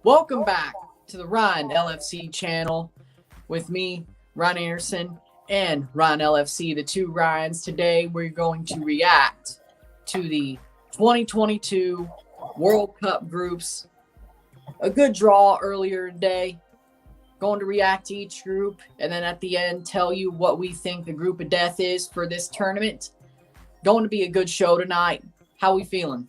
Welcome back to the Ryan LFC channel with me, Ryan Anderson, and Ryan LFC, the two Ryans. Today we're going to react to the 2022 World Cup groups. A good draw earlier today. Going to react to each group and then at the end tell you what we think the group of death is for this tournament. Going to be a good show tonight. How we feeling?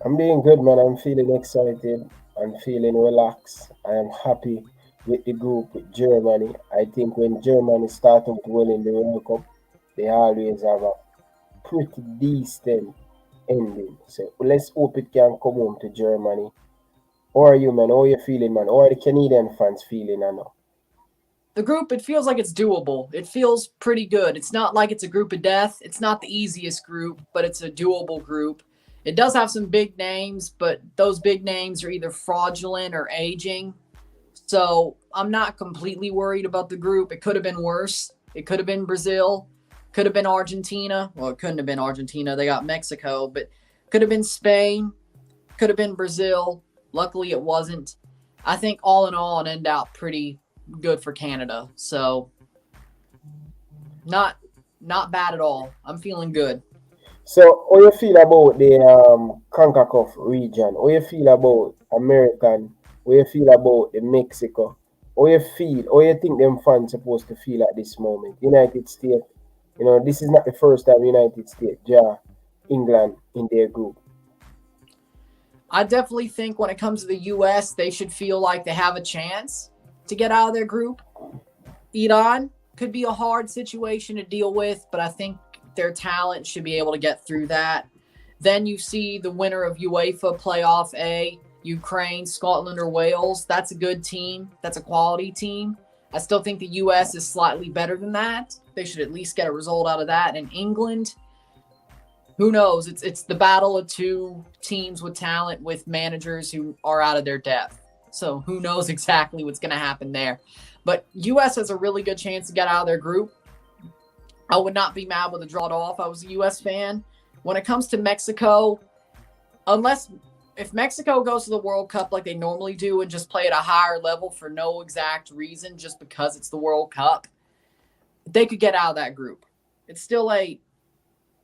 I'm doing good, man. I'm feeling excited. I'm feeling relaxed. I am happy with the group with Germany. I think when Germany start out well in the World Cup, they always have a pretty decent ending. So let's hope it can come home to Germany. How are you, man? How are you feeling, man? How are the Canadian fans feeling, I know? The group, it feels like it's doable. It feels pretty good. It's not like it's a group of death. It's not the easiest group, but it's a doable group. It does have some big names, but those big names are either fraudulent or aging. So I'm not completely worried about the group. It could have been worse. It could have been Brazil. Could have been Argentina. Well, it couldn't have been Argentina. They got Mexico, but could have been Spain. Could have been Brazil. Luckily, it wasn't. I think all in all, it ended out pretty good for Canada. So not bad at all. I'm feeling good. So, how you feel about the CONCACAF region? How you feel about American? How you feel about the Mexico? How you feel? How you think them fans supposed to feel at this moment? United States, this is not the first time United States England in their group. I definitely think when it comes to the U.S., they should feel like they have a chance to get out of their group. Iran could be a hard situation to deal with, but I think their talent should be able to get through that. Then you see the winner of UEFA Playoff A, Ukraine, Scotland, or Wales. That's a good team. That's a quality team. I still think the U.S. is slightly better than that. They should at least get a result out of that. And England, who knows? It's the battle of two teams with talent, with managers who are out of their depth. So who knows exactly what's going to happen there. But U.S. has a really good chance to get out of their group. I would not be mad with a draw off. I was a U.S. fan. When it comes to Mexico, if Mexico goes to the World Cup like they normally do and just play at a higher level for no exact reason, just because it's the World Cup, they could get out of that group. It's still a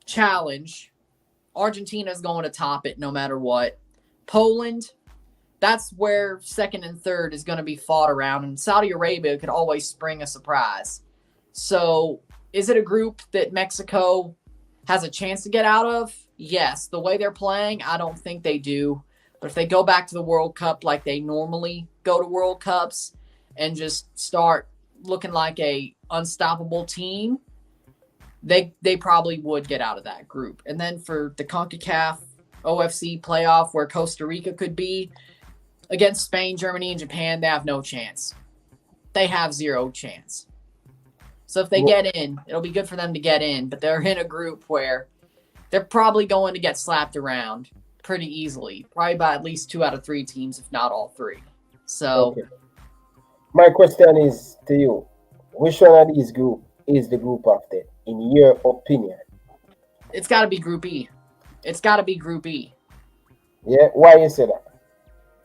challenge. Argentina's going to top it no matter what. Poland, that's where second and third is going to be fought around. And Saudi Arabia could always spring a surprise. So is it a group that Mexico has a chance to get out of? Yes. The way they're playing, I don't think they do. But if they go back to the World Cup like they normally go to World Cups and just start looking like a unstoppable team, they probably would get out of that group. And then for the CONCACAF OFC playoff where Costa Rica could be against Spain, Germany, and Japan, they have no chance. They have zero chance. So if they get in, it'll be good for them to get in. But they're in a group where they're probably going to get slapped around pretty easily. Probably by at least 2 out of 3 teams, if not all 3. So Okay. My question is to you. Which one of these group is the group of death, in your opinion? it's got to be Group E. It's got to be Group E. Yeah, why you say that?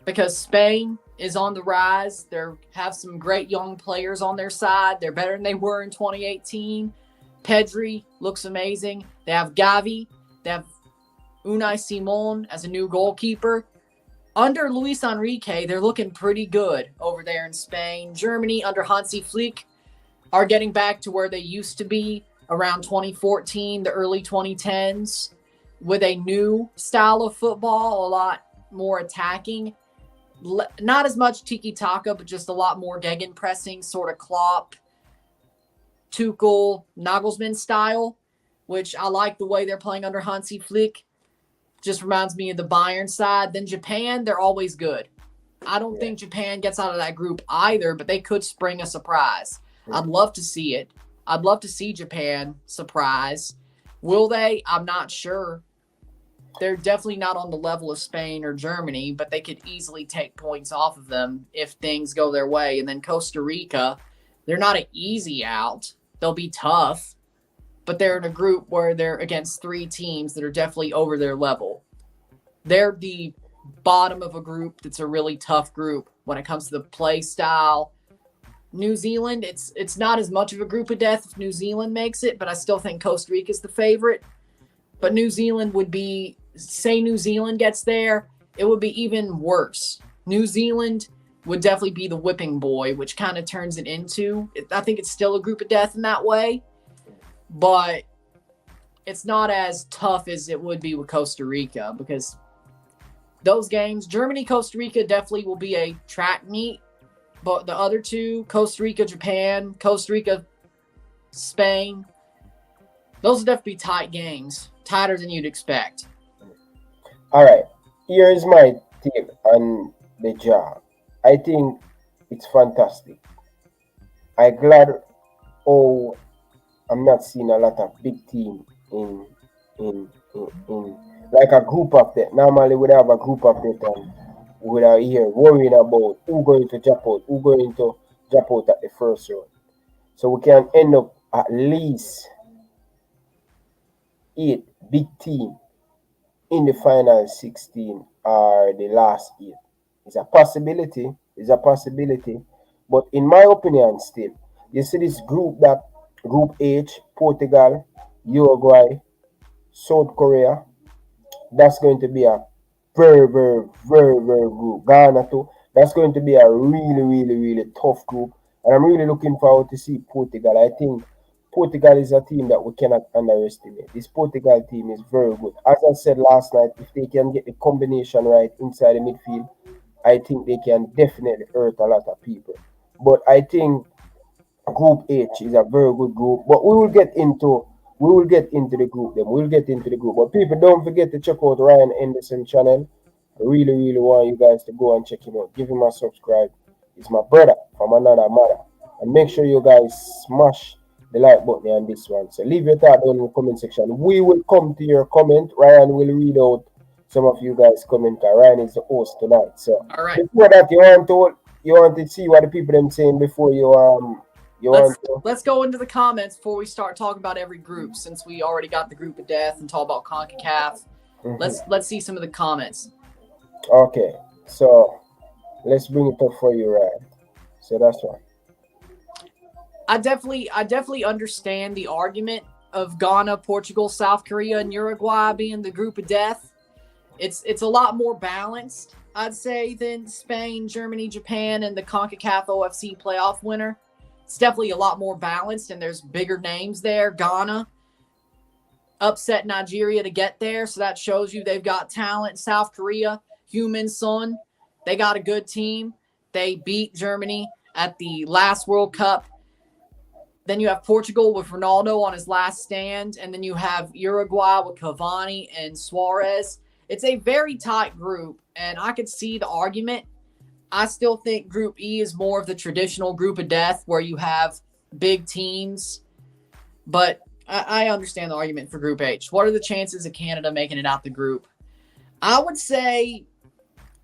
Because Spain is on the rise. They have some great young players on their side. They're better than they were in 2018. Pedri looks amazing. They have Gavi. They have Unai Simon as a new goalkeeper. Under Luis Enrique, they're looking pretty good over there in Spain. Germany, under Hansi Flick, are getting back to where they used to be around 2014, the early 2010s, with a new style of football, a lot more attacking. Not as much tiki-taka, but just a lot more gegenpressing, sort of Klopp, Tuchel, Nagelsmann style, which I like the way they're playing under Hansi Flick. Just reminds me of the Bayern side. Then Japan, they're always good. I don't think Japan gets out of that group either, but they could spring a surprise. I'd love to see it. I'd love to see Japan surprise. Will they? I'm not sure. They're definitely not on the level of Spain or Germany, but they could easily take points off of them if things go their way. And then Costa Rica, they're not an easy out. They'll be tough, but they're in a group where they're against 3 teams that are definitely over their level. They're the bottom of a group that's a really tough group when it comes to the play style. New Zealand, it's not as much of a group of death if New Zealand makes it, but I still think Costa Rica is the favorite. But New Zealand would be, say New Zealand gets there, it would be even worse. New Zealand would definitely be the whipping boy, which kind of turns it into, I think it's still a group of death in that way, but it's not as tough as it would be with Costa Rica, because those games, Germany, Costa Rica definitely will be a track meet, but the other two, Costa Rica, Japan, Costa Rica, Spain, those will definitely be tight games, tighter than you'd expect. All right, here's my take on the job. I think it's fantastic. I'm glad. Oh, I'm not seeing a lot of big team in like a group of them. Normally, we'd have a group of them and we'd are here worrying about who going to drop out at the first round. So we can end up at least 8 big team in the final 16 or the last 8. It's a possibility. It's a possibility. But in my opinion, still, you see this group H, Portugal, Uruguay, South Korea, that's going to be a very, very, very, very good. Ghana too. That's going to be a really, really, really tough group. And I'm really looking forward to see Portugal. I think Portugal is a team that we cannot underestimate. This Portugal team is very good. As I said last night, if they can get the combination right inside the midfield, I think they can definitely hurt a lot of people. But I think Group H is a very good group. But we will get into the group then. We'll get into the group. But people, don't forget to check out Ryan Anderson channel. I really, really want you guys to go and check him out. Give him a subscribe. He's my brother from another mother. And make sure you guys smash the like button on this one. So leave your thought down in the comment section. We will come to your comment. Ryan will read out some of you guys' comment. Ryan is the host tonight. So All right. before that, you want to see what the people them saying before Let's go into the comments before we start talking about every group, since we already got the group of death and talk about CONCACAF. Let's see some of the comments. Okay, so let's bring it up for you, Ryan. So that's one. I definitely understand the argument of Ghana, Portugal, South Korea, and Uruguay being the group of death. It's a lot more balanced, I'd say, than Spain, Germany, Japan, and the CONCACAF OFC playoff winner. It's definitely a lot more balanced, and there's bigger names there. Ghana upset Nigeria to get there, so that shows you they've got talent. South Korea, Heung-min Son, they got a good team. They beat Germany at the last World Cup. Then you have Portugal with Ronaldo on his last stand, and then you have Uruguay with Cavani and Suarez. It's a very tight group, and I could see the argument. I still think Group E is more of the traditional group of death where you have big teams, but I understand the argument for Group H. What are the chances of Canada making it out the group? I'd say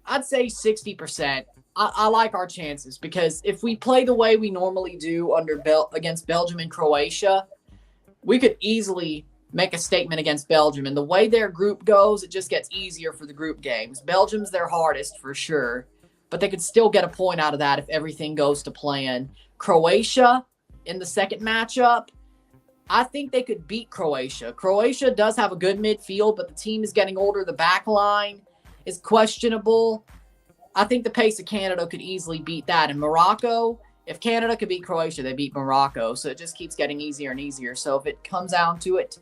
60%. I like our chances, because if we play the way we normally do against Belgium and Croatia, we could easily make a statement against Belgium. And the way their group goes, it just gets easier for the group games. Belgium's their hardest for sure, but they could still get a point out of that if everything goes to plan. Croatia in the second matchup, I think they could beat Croatia. Croatia does have a good midfield, but the team is getting older. The back line is questionable. I think the pace of Canada could easily beat that. And Morocco, if Canada could beat Croatia, they beat Morocco. So it just keeps getting easier and easier. So if it comes down to it,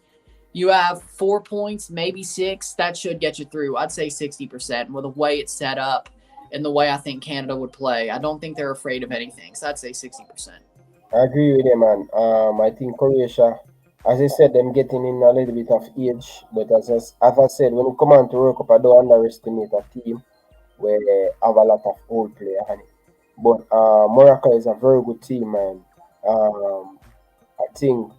you have 4 points, maybe 6. That should get you through. I'd say 60% with the way it's set up and the way I think Canada would play. I don't think they're afraid of anything. So I'd say 60%. I agree with you, man. I think Croatia, as I said, them getting in a little bit of age. But as I said, when it come on to World Cup, I don't underestimate a team where they have a lot of old players on it. But Morocco is a very good team, man. I think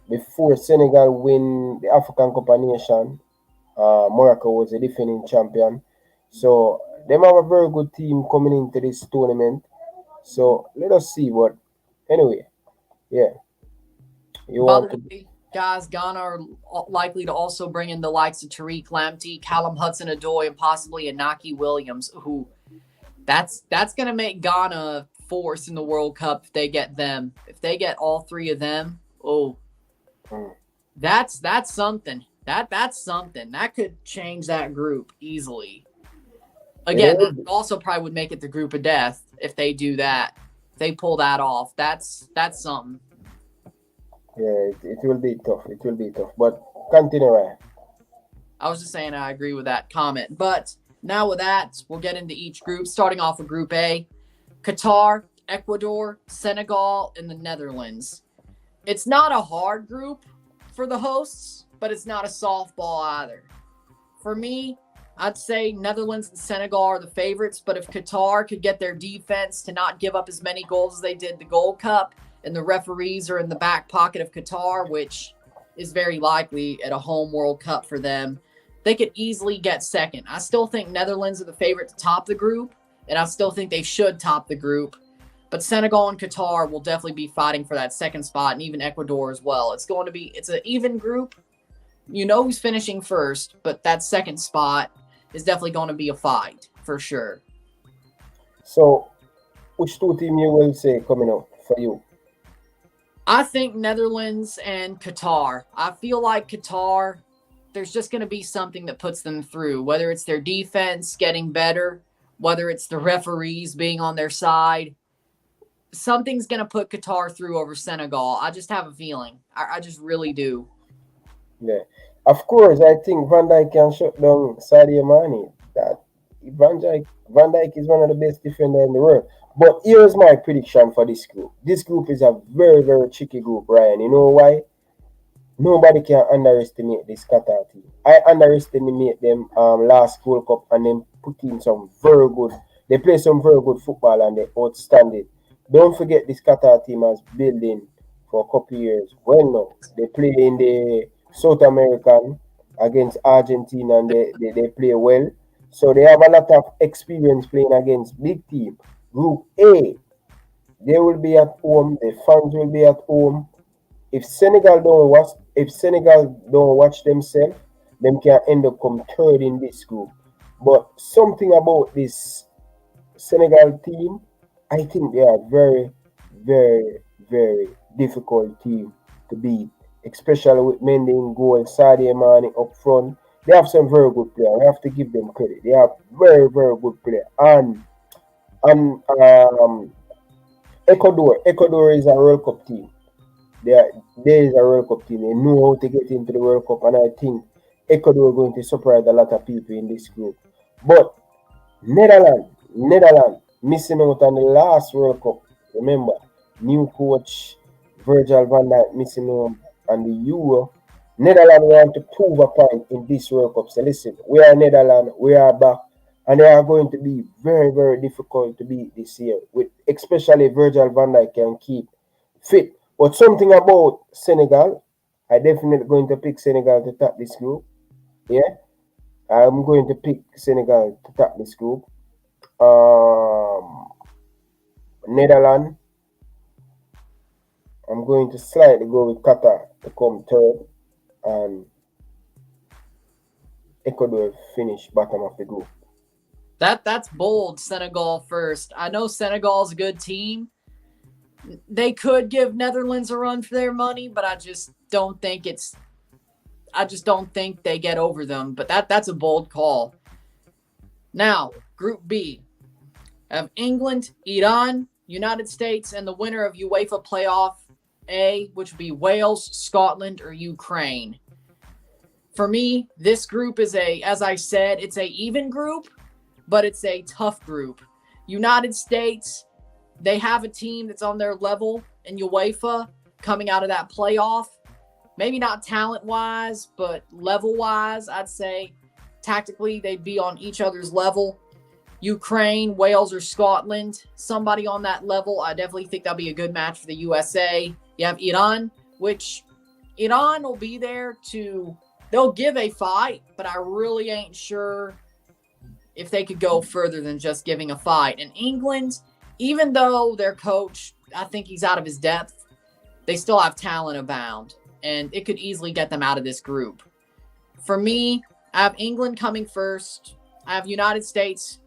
before Senegal win the African Cup of Nations, Morocco was a defending champion. So them have a very good team coming into this tournament. So let us see. But anyway, yeah. You By want the to? way, guys, Ghana are likely to also bring in the likes of Tariq Lamptey, Callum Hudson-Odoi, and possibly Inaki Williams, who that's going to make Ghana a force in the World Cup if they get them. If they get all three of them, that's something. That's something. That could change that group easily. Again, that also probably would make it the group of death if they do that. If they pull that off, that's something. Yeah, it will be tough. It will be tough. But continue, Ryan. I was just saying I agree with that comment. But now with that, we'll get into each group. Starting off with Group A, Qatar, Ecuador, Senegal, and the Netherlands. It's not a hard group for the hosts, but it's not a softball either. For me, I'd say Netherlands and Senegal are the favorites, but if Qatar could get their defense to not give up as many goals as they did the Gold Cup, and the referees are in the back pocket of Qatar, which is very likely at a home World Cup for them, they could easily get second. I still think Netherlands are the favorite to top the group, and I still think they should top the group. But Senegal and Qatar will definitely be fighting for that second spot, and even Ecuador as well. It's an even group. You know who's finishing first, but that second spot is definitely going to be a fight for sure. So, which two teams you will say coming out for you? I think Netherlands and Qatar. I feel like Qatar, there's just going to be something that puts them through, whether it's their defense getting better, whether it's the referees being on their side. Something's going to put Qatar through over Senegal. I just have a feeling. I just really do. Yeah. Of course, I think Van Dijk can shut down Sadio Mane. That Van Dijk is one of the best defenders in the world. But here's my prediction for this group. This group is a very, very tricky group, Ryan. You know why? Nobody can underestimate this Qatar team. I underestimate them last World Cup, and then put in some very good. They play some very good football and they outstanding. Don't forget this Qatar team has building for a couple years. Well, no, they play in the South American against Argentina, and they play well. So they have a lot of experience playing against big team. Group A, they will be at home. The fans will be at home. If Senegal don't watch themselves, them can end up come third in this group. But something about this Senegal team, I think they are very, very, very difficult team to beat, especially with Mendy in goal, Sadio Mane up front. They have some very good players. We have to give them credit. They have very, very good players. And Ecuador is a World Cup team. There is a World Cup team. They know how to get into the World Cup, and I think Ecuador are going to surprise a lot of people in this group. But Netherlands missing out on the last World Cup. Remember, new coach Virgil van Dijk missing out on the Euro. Netherlands want to prove a point in this World Cup. So listen, we are Netherlands, we are back, and they are going to be very, very difficult to beat this year. With especially Virgil van Dijk can keep fit. But something about Senegal, I definitely going to pick Senegal to top this group. Yeah, I'm going to pick Senegal to top this group. Netherlands, I'm going to slightly go with Qatar to come third, and Ecuador finish bottom of the group. That's bold. Senegal first. I know Senegal's a good team. They could give Netherlands a run for their money, but I just don't think they get over them. But that's a bold call. Now, Group B have England, Iran, United States, and the winner of UEFA Playoff A, which would be Wales, Scotland, or Ukraine. For me, this group is as I said, it's a even group, but it's a tough group. United States, they have a team that's on their level in UEFA coming out of that playoff. Maybe not talent-wise, but level-wise, I'd say. Tactically, they'd be on each other's level. Ukraine, Wales, or Scotland, somebody on that level. I definitely think that'll be a good match for the USA. You have Iran, which Iran will be there they'll give a fight, but I really ain't sure if they could go further than just giving a fight. And England, even though their coach, I think he's out of his depth, they still have talent abound. and it could easily get them out of this group. For me, I have England coming first. I have United States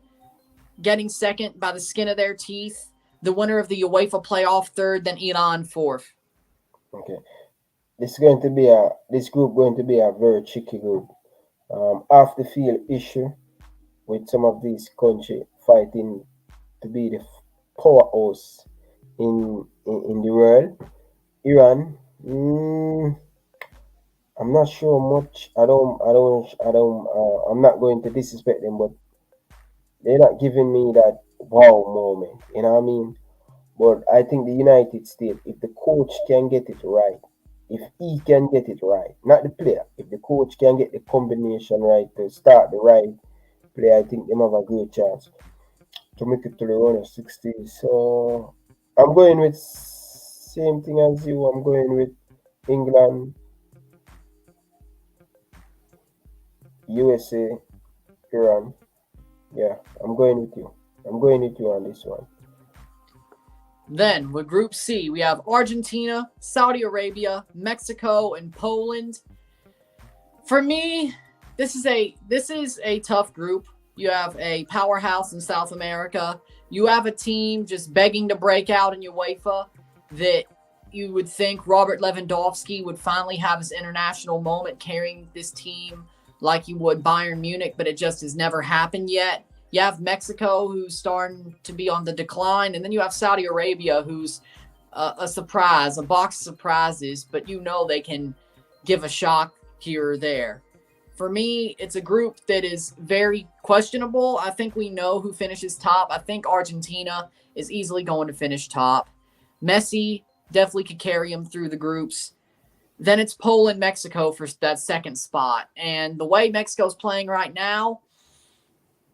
getting second by the skin of their teeth. The winner of the UEFA playoff third, then Iran fourth. Okay. This group going to be a very tricky group. Off the field issue with some of these countries fighting to be the powerhouse in the world. Iran, I'm not sure much. I'm not going to disrespect them, but they're not giving me that wow moment. You know what I mean? But I think the United States, if the coach can get it right, if he can get it right, not the player, if the coach can get the combination right to start the right play, I think they have a great chance to make it to the round of 16. So I'm going with same thing as you. I'm going with England, USA, Iran. Yeah, I'm going with you. I'm going with you on this one. Then with Group C, we have Argentina, Saudi Arabia, Mexico, and Poland. For me, this is a tough group. You have a powerhouse in South America. You have a team just begging to break out in UEFA that you would think Robert Lewandowski would finally have his international moment carrying this team like he would Bayern Munich, but it just has never happened yet. You have Mexico, who's starting to be on the decline, and then you have Saudi Arabia, who's a surprise, a box of surprises, but you know they can give a shock here or there. For me, it's a group that is very questionable. I think we know who finishes top. I think Argentina is easily going to finish top. Messi definitely could carry him through the groups. Then it's Poland, Mexico for that second spot. And the way Mexico's playing right now,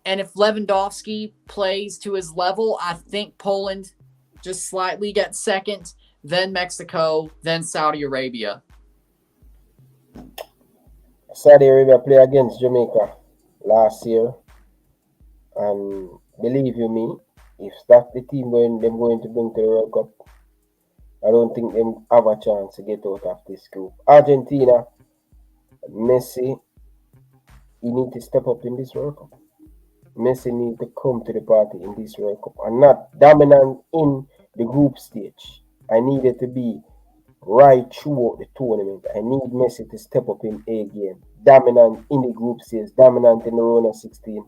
and if Lewandowski plays to his level, I think Poland just slightly gets second, then Mexico, then Saudi Arabia. Saudi Arabia play against Jamaica last year, and believe you me, if that's the team going to bring to the World Cup, I don't think they have a chance to get out of this group. Argentina, Messi, he need to step up in this World Cup. Messi need to come to the party in this World Cup and not dominant in the group stage. I needed to be right throughout the tournament. I need Messi to step up in A game, dominant in the group stage, dominant in the round of 16.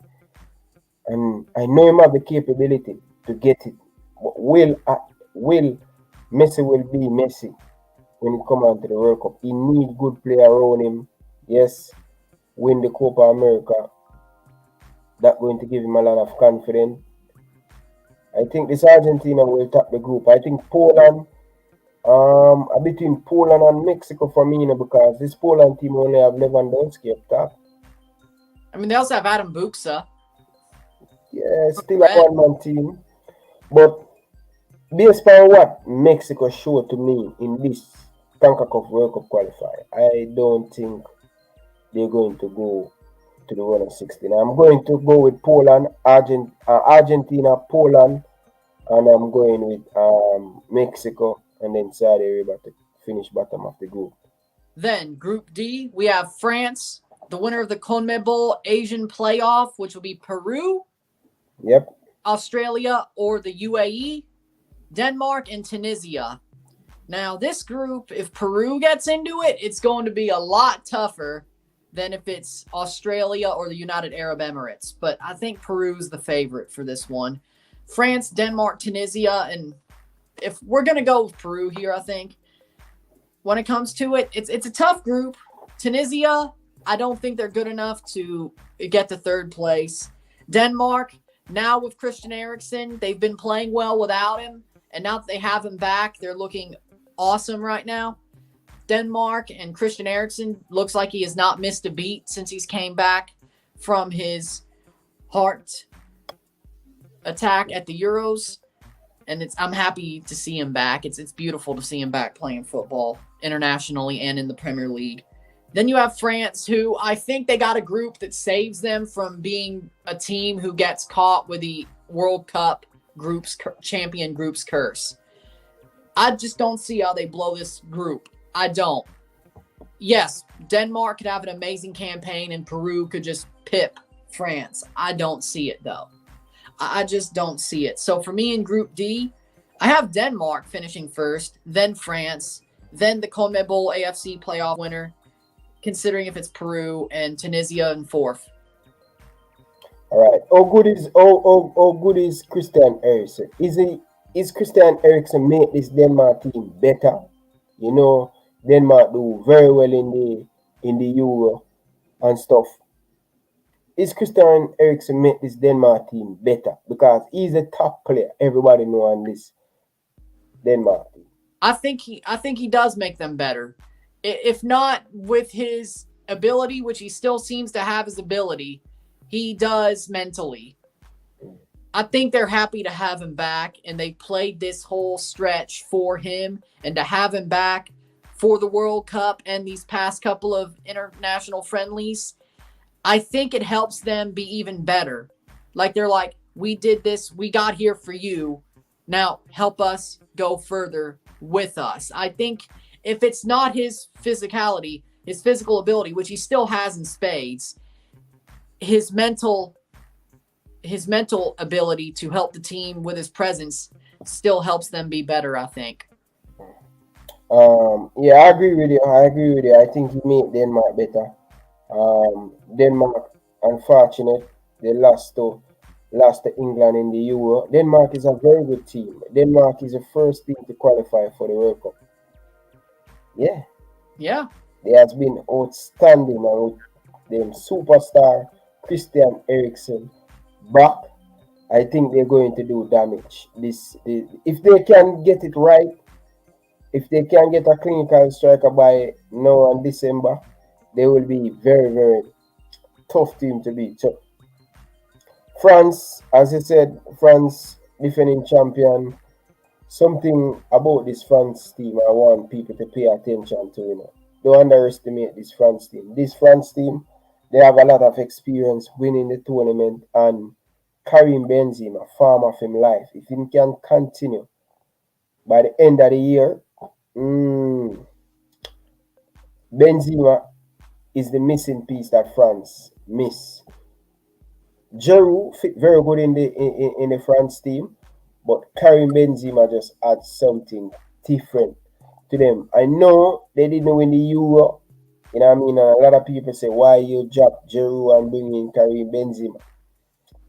And I know him have the capability to get it. But will Messi will be Messi when he come on to the World Cup? He need good player around him. Yes, win the Copa America. That's going to give him a lot of confidence. I think this Argentina will top the group. I think Poland, between Poland and Mexico for me, because this Poland team only have Lewandowski up top. I mean, they also have Adam Buksa. Yeah, still a one-man team. But based on what Mexico showed to me in this CONCACAF World Cup qualifier, I don't think they're going to go to the round of 16. I'm going to go with Poland, Argentina, Poland, and I'm going with Mexico and then Saudi Arabia to finish bottom of the group. Then Group D, we have France, the winner of the CONMEBOL Asian playoff, which will be Peru, Yep, Australia, or the UAE, Denmark, and Tunisia. Now, this group, if Peru gets into it, it's going to be a lot tougher than if it's Australia or the United Arab Emirates. But I think Peru's the favorite for this one. France, Denmark, Tunisia, and if we're going to go with Peru here, I think, when it comes to it, it's a tough group. Tunisia, I don't think they're good enough to get to third place. Denmark, now with Christian Eriksen, they've been playing well without him, and now that they have him back, they're looking awesome right now. Denmark and Christian Eriksen looks like he has not missed a beat since he's came back from his heart attack at the Euros. And I'm happy to see him back. It's beautiful to see him back playing football internationally and in the Premier League. Then you have France, who I think they got a group that saves them from being a team who gets caught with the World Cup champion groups curse. I just don't see how they blow this group. I don't. Yes, Denmark could have an amazing campaign and Peru could just pip France. I don't see it though. I just don't see it. So for me in Group D, I have Denmark finishing first, then France, then the CONMEBOL AFC playoff winner, considering if it's Peru, and Tunisia in fourth. All right. How good is Christian Eriksen? Is Christian Eriksen make this Denmark team better? You know, Denmark do very well in the Euro and stuff. Is Christian Eriksen make this Denmark team better? Because he's a top player. Everybody know on this Denmark team. I think he does make them better. If not with his ability, which he still seems to have his ability, he does mentally. I think they're happy to have him back, and they played this whole stretch for him, and to have him back for the World Cup and these past couple of international friendlies, I think it helps them be even better. Like they're like, we did this, we got here for you. Now help us go further with us. I think if it's not his physicality, his physical ability, which he still has in spades, his mental ability to help the team with his presence still helps them be better, I think. Yeah, I agree with you. I think he made Denmark better. Denmark, unfortunate, they lost to England in the Euro. Denmark is a very good team. Denmark is the first team to qualify for the World Cup. Yeah. Yeah. They has been outstanding, and with them superstar Christian Eriksen back, I think they're going to do damage. If they can get it right, if they can get a clinical striker by now and December, they will be very, very tough team to beat. So France, as I said, France defending champion. Something about this France team I want people to pay attention to. Don't underestimate this France team. This France team, they have a lot of experience winning the tournament, and Karim Benzema, form of his life. If he can continue by the end of the year, Benzema is the missing piece that France miss. Giroud fit very good in the France team, but Karim Benzema just adds something different to them. I know they didn't win the Euro. You know what I mean? And a lot of people say, why you drop Giroud and bring in Karim Benzema?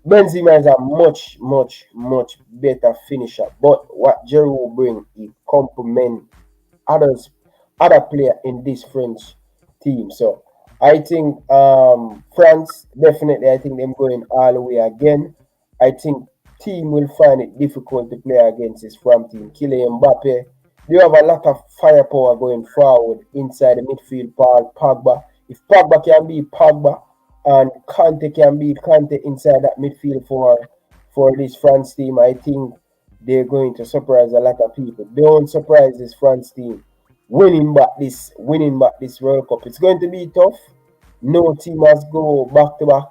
Benzema is a much, much, much better finisher. But what Giroud bring, he complement other player in this French team. So I think France, definitely, I think them going all the way again. I think team will find it difficult to play against this France team. Kylian Mbappe, they have a lot of firepower going forward inside the midfield. Pogba. If Pogba can beat Pogba and Kante can beat Kante inside that midfield for this France team, I think they're going to surprise a lot of people. Don't surprise this France team winning back this World Cup. It's going to be tough. No team has go back to back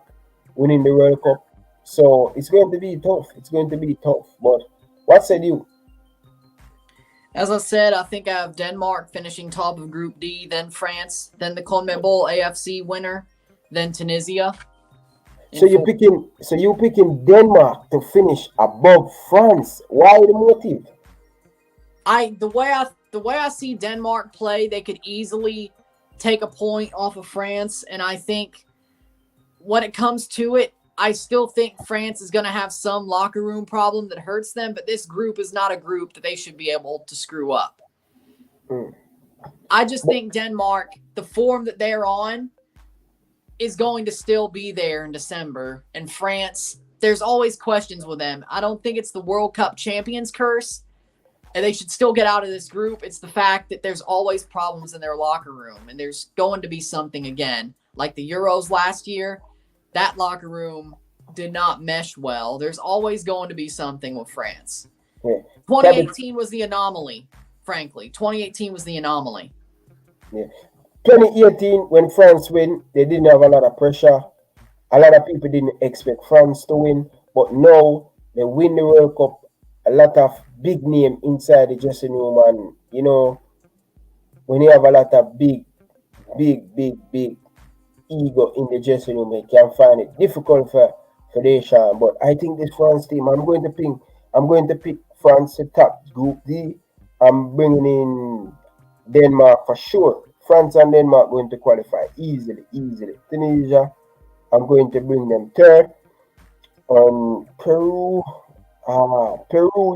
winning the World Cup. So it's going to be tough. But what said you? As I said, I think I have Denmark finishing top of Group D, then France, then the CONMEBOL AFC winner, then Tunisia. So you're picking Denmark to finish above France. Why the motive? The way I see Denmark play, they could easily take a point off of France, and I think when it comes to it, I still think France is going to have some locker room problem that hurts them, but this group is not a group that they should be able to screw up. I just think Denmark, the form that they're on, is going to still be there in December. And France, there's always questions with them. I don't think it's the World Cup champions curse, and they should still get out of this group. It's the fact that there's always problems in their locker room, and there's going to be something again. Like the Euros last year, that locker room did not mesh well. There's always going to be something with France. Yeah. 2018 was the anomaly, frankly. 2018 was the anomaly. Yeah. 2018, when France win, they didn't have a lot of pressure. A lot of people didn't expect France to win. But now, they win the World Cup. A lot of big name inside the dressing room. And, when you have a lot of big big ego in the dressing room. I can find it difficult for Deschamps. But I think this France team, I'm going to pick France to top Group D. I'm bringing in Denmark for sure. France and Denmark going to qualify easily. Tunisia, I'm going to bring them third. On Peru,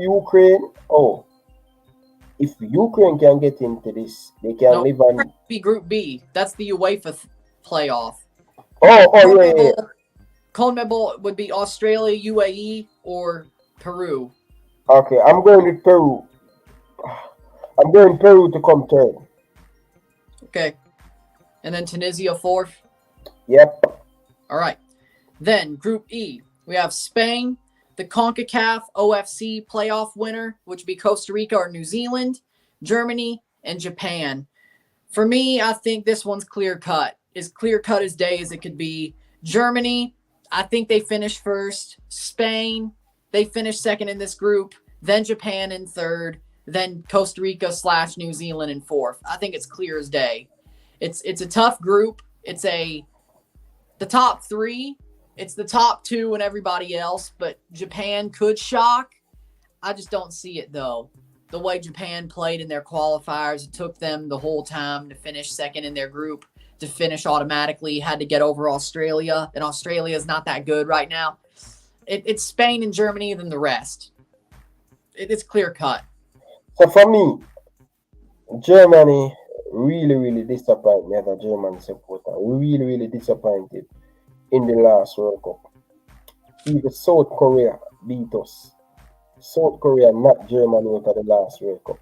Ukraine. Oh, if Ukraine can get into this, they can live on. Be Group B. That's the UEFA playoff. Yeah. CONMEBOL would be Australia, UAE, or Peru. Okay, I'm going with Peru. I'm going Peru to come third. Okay. And then Tunisia fourth? Yep. All right. Then Group E, we have Spain, the CONCACAF OFC playoff winner, which would be Costa Rica or New Zealand, Germany, and Japan. For me, I think this one's clear-cut. As clear-cut as day as it could be. Germany, I think they finished first. Spain, they finished second in this group. Then Japan in third. Then Costa Rica / New Zealand in fourth. I think it's clear as day. It's a tough group. It's the top three. It's the top two and everybody else. But Japan could shock. I just don't see it, though. The way Japan played in their qualifiers, it took them the whole time to finish second in their group. To finish automatically, had to get over Australia. And Australia is not that good right now. It's Spain and Germany than the rest. It's clear-cut. So for me, Germany really disappointed me as a German supporter. Really disappointed in the last World Cup. Even South Korea beat us. South Korea knocked Germany out of the last World Cup.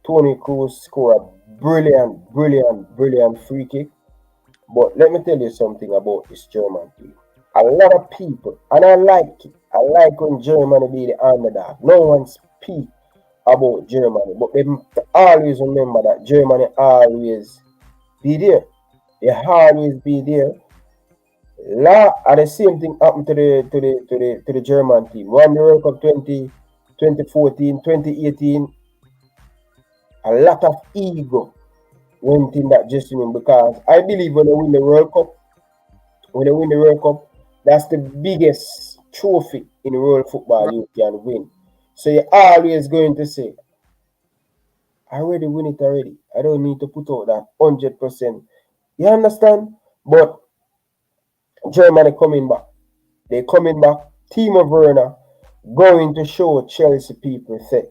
Toni Kroos scored a brilliant free kick. But let me tell you something about this German team. A lot of people, and I like it. I like when Germany be the underdog. No one speak about Germany, but they always remember that Germany always be there. They always be there. And the same thing happened to the German team. Won the World Cup 2014, 2018. A lot of ego went in that dressing room because I believe when they win the World Cup, that's the biggest trophy in world football you can win. So you're always going to say, I already win it already. I don't need to put out that 100%. You understand? But Germany coming back. They're coming back. Timo Werner going to show Chelsea people say,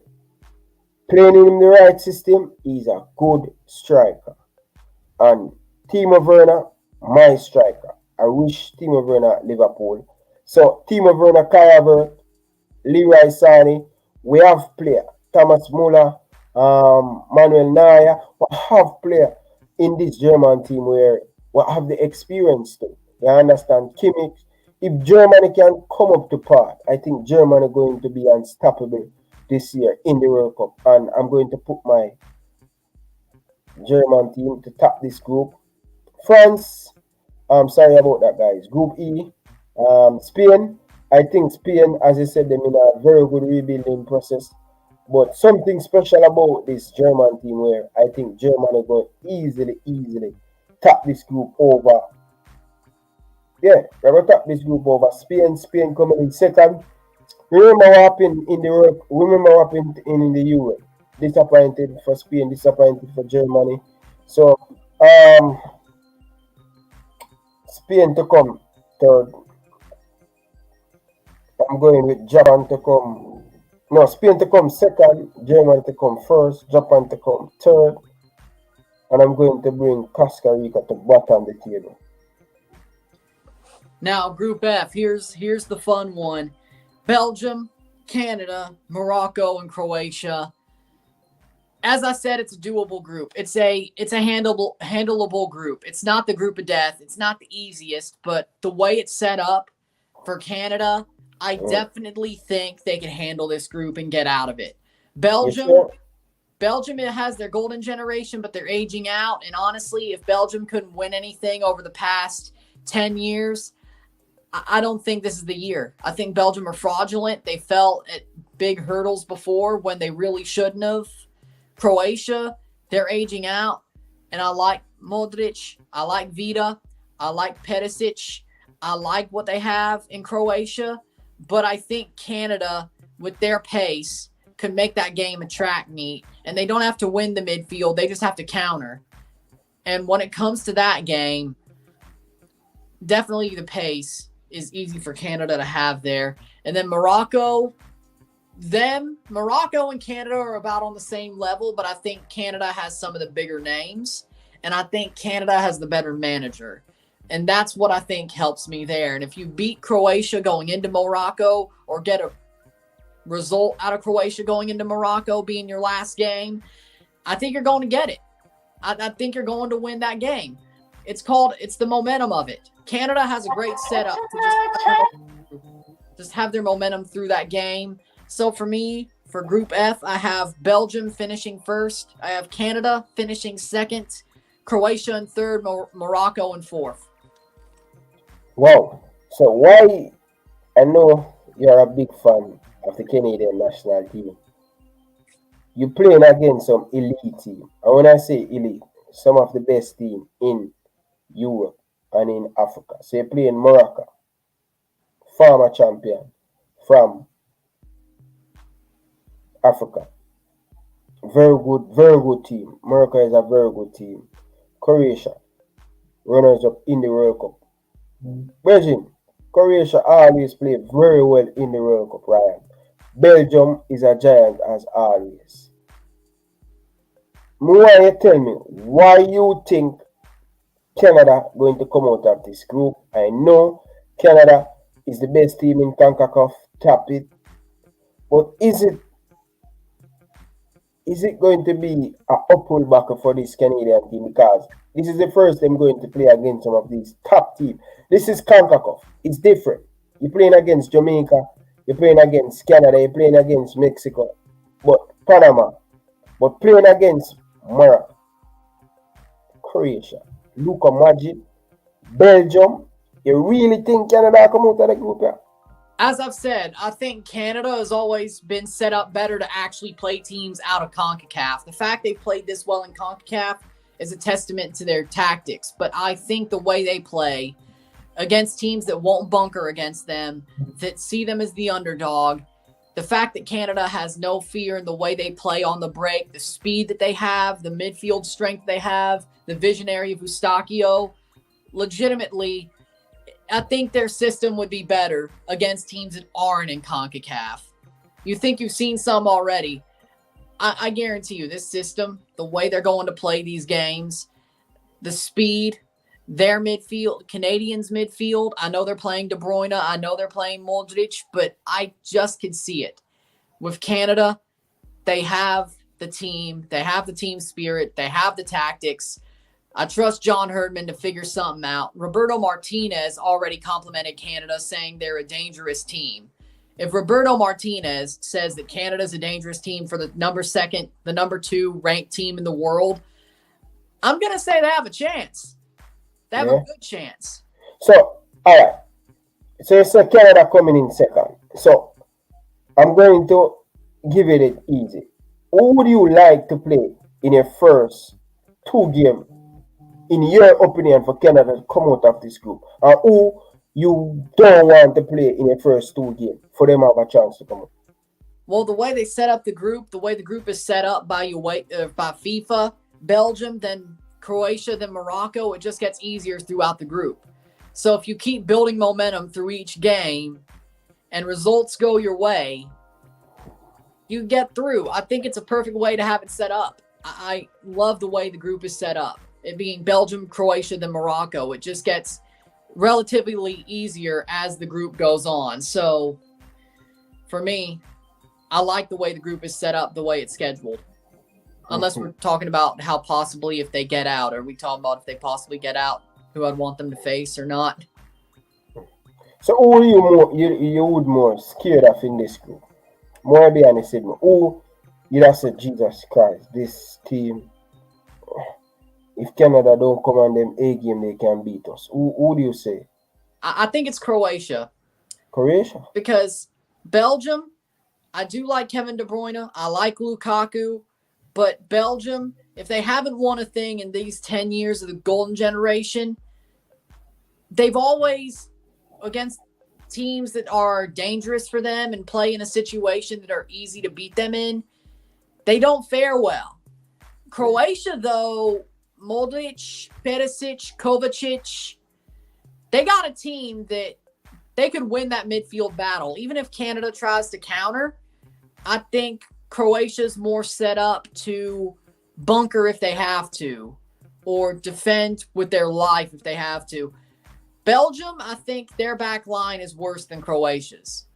playing in the right system, he's a good striker. And Timo Werner, my striker. I wish Timo Werner at Liverpool. So Timo Werner, Kai Havertz, Leroy Sané, we have player. Thomas Muller, Manuel Neuer. We have player in this German team where we have the experience to. You understand? Kimmich. If Germany can come up to par, I think Germany is going to be unstoppable this year in the World Cup. And I'm going to put my German team to top this group. France, I'm sorry about that, guys. Group E, Spain. I think Spain, as I said, they're in a very good rebuilding process. But something special about this German team where I think Germany going to easily top this group over. Yeah, we're going to top this group over Spain. Spain coming in second. Remember what happened in the World. Remember what happened in the Euro. Disappointed for Spain, disappointed for Germany. So, Spain to come third. I'm going with Japan to come. No, Spain to come second, Germany to come first, Japan to come third, and I'm going to bring Costa Rica to bottom the table. Now, Group F, here's the fun one. Belgium, Canada, Morocco, and Croatia. As I said, it's a doable group. It's a handleable group. It's not the group of death. It's not the easiest, but the way it's set up for Canada, I definitely think they can handle this group and get out of it. Belgium, it has their golden generation, but they're aging out. And honestly, if Belgium couldn't win anything over the past 10 years, I don't think this is the year. I think Belgium are fraudulent. They fell at big hurdles before when they really shouldn't have. Croatia, they're aging out, and I like Modric. I like Vida. I like Perisic. I like what they have in Croatia. But I think Canada, with their pace, could make that game a track meet. And they don't have to win the midfield. They just have to counter. And when it comes to that game, definitely the pace is easy for Canada to have there. And then Morocco and Canada are about on the same level, but I think Canada has some of the bigger names. And I think Canada has the better manager. And that's what I think helps me there. And if you beat Croatia going into Morocco or get a result out of Croatia going into Morocco being your last game, I think you're going to get it. I think you're going to win that game. It's the momentum of it. Canada has a great setup to just have their momentum through that game. So for me, for Group F, I have Belgium finishing first. I have Canada finishing second, Croatia in third, Morocco in fourth. Wow. So why, I know you're a big fan of the Canadian national team. You're playing against some elite team. And when I say elite, some of the best team in Europe and in Africa. So you're playing Morocco, former champion from Africa. Very good team. Morocco is a very good team. Croatia, runners up in the World Cup. Virgin, Croatia always play very well in the World Cup, Ryan. Belgium is a giant as always. Why you tell me why you think Canada going to come out of this group? I know Canada is the best team in CONCACAF, tap it. But is it going to be an uphill battle for this Canadian team? Because this is the first time going to play against some of these top teams. This is CONCACAF. It's different. You're playing against Jamaica. You're playing against Canada. You're playing against Mexico. But Panama. But playing against Morocco, Croatia, Luka Modric, Belgium. You really think Canada come out of the group? Yeah? As I've said, I think Canada has always been set up better to actually play teams out of CONCACAF. The fact they played this well in CONCACAF is a testament to their tactics. But I think the way they play against teams that won't bunker against them, that see them as the underdog, the fact that Canada has no fear in the way they play on the break, the speed that they have, the midfield strength they have, the visionary of Eustachio, legitimately, I think their system would be better against teams that aren't in CONCACAF. You think you've seen some already. I guarantee you this system, the way they're going to play these games, the speed, their midfield, Canadians midfield, I know they're playing De Bruyne, I know they're playing Modric, but I just can see it. With Canada, they have the team spirit, they have the tactics. I trust John Herdman to figure something out. Roberto Martinez already complimented Canada, saying they're a dangerous team. If Roberto Martinez says that Canada's a dangerous team for the number 2 ranked team in the world, I'm going to say they have a chance. They have a good chance. So, all right. So it's Canada coming in second. So I'm going to give it easy. Who would you like to play in your first 2 games, in your opinion, for Canada to come out of this group? And who you don't want to play in your first 2 games for them to have a chance to come out? Well, the way they set up the group, the way the group is set up by FIFA, Belgium, then Croatia, then Morocco, it just gets easier throughout the group. So if you keep building momentum through each game and results go your way, you get through. I think it's a perfect way to have it set up. I love the way the group is set up. It being Belgium, Croatia, then Morocco. It just gets relatively easier as the group goes on. So for me, I like the way the group is set up, the way it's scheduled. Unless we're talking about how possibly if they get out. Are we talking about if they possibly get out, who I'd want them to face or not? So who are you would more scared of in this group? More be honest with me. Who you'd have said, Jesus Christ, this team, if Canada don't come on them A game, they can beat us. Who do you say? I think it's Croatia. Croatia? Because Belgium, I do like Kevin De Bruyne. I like Lukaku. But Belgium, if they haven't won a thing in these 10 years of the golden generation, they've always, against teams that are dangerous for them and play in a situation that are easy to beat them in, they don't fare well. Croatia, though, Modric, Perisic, Kovacic, they got a team that they could win that midfield battle. Even if Canada tries to counter, I think Croatia's more set up to bunker if they have to, or defend with their life if they have to. Belgium, I think their back line is worse than Croatia's.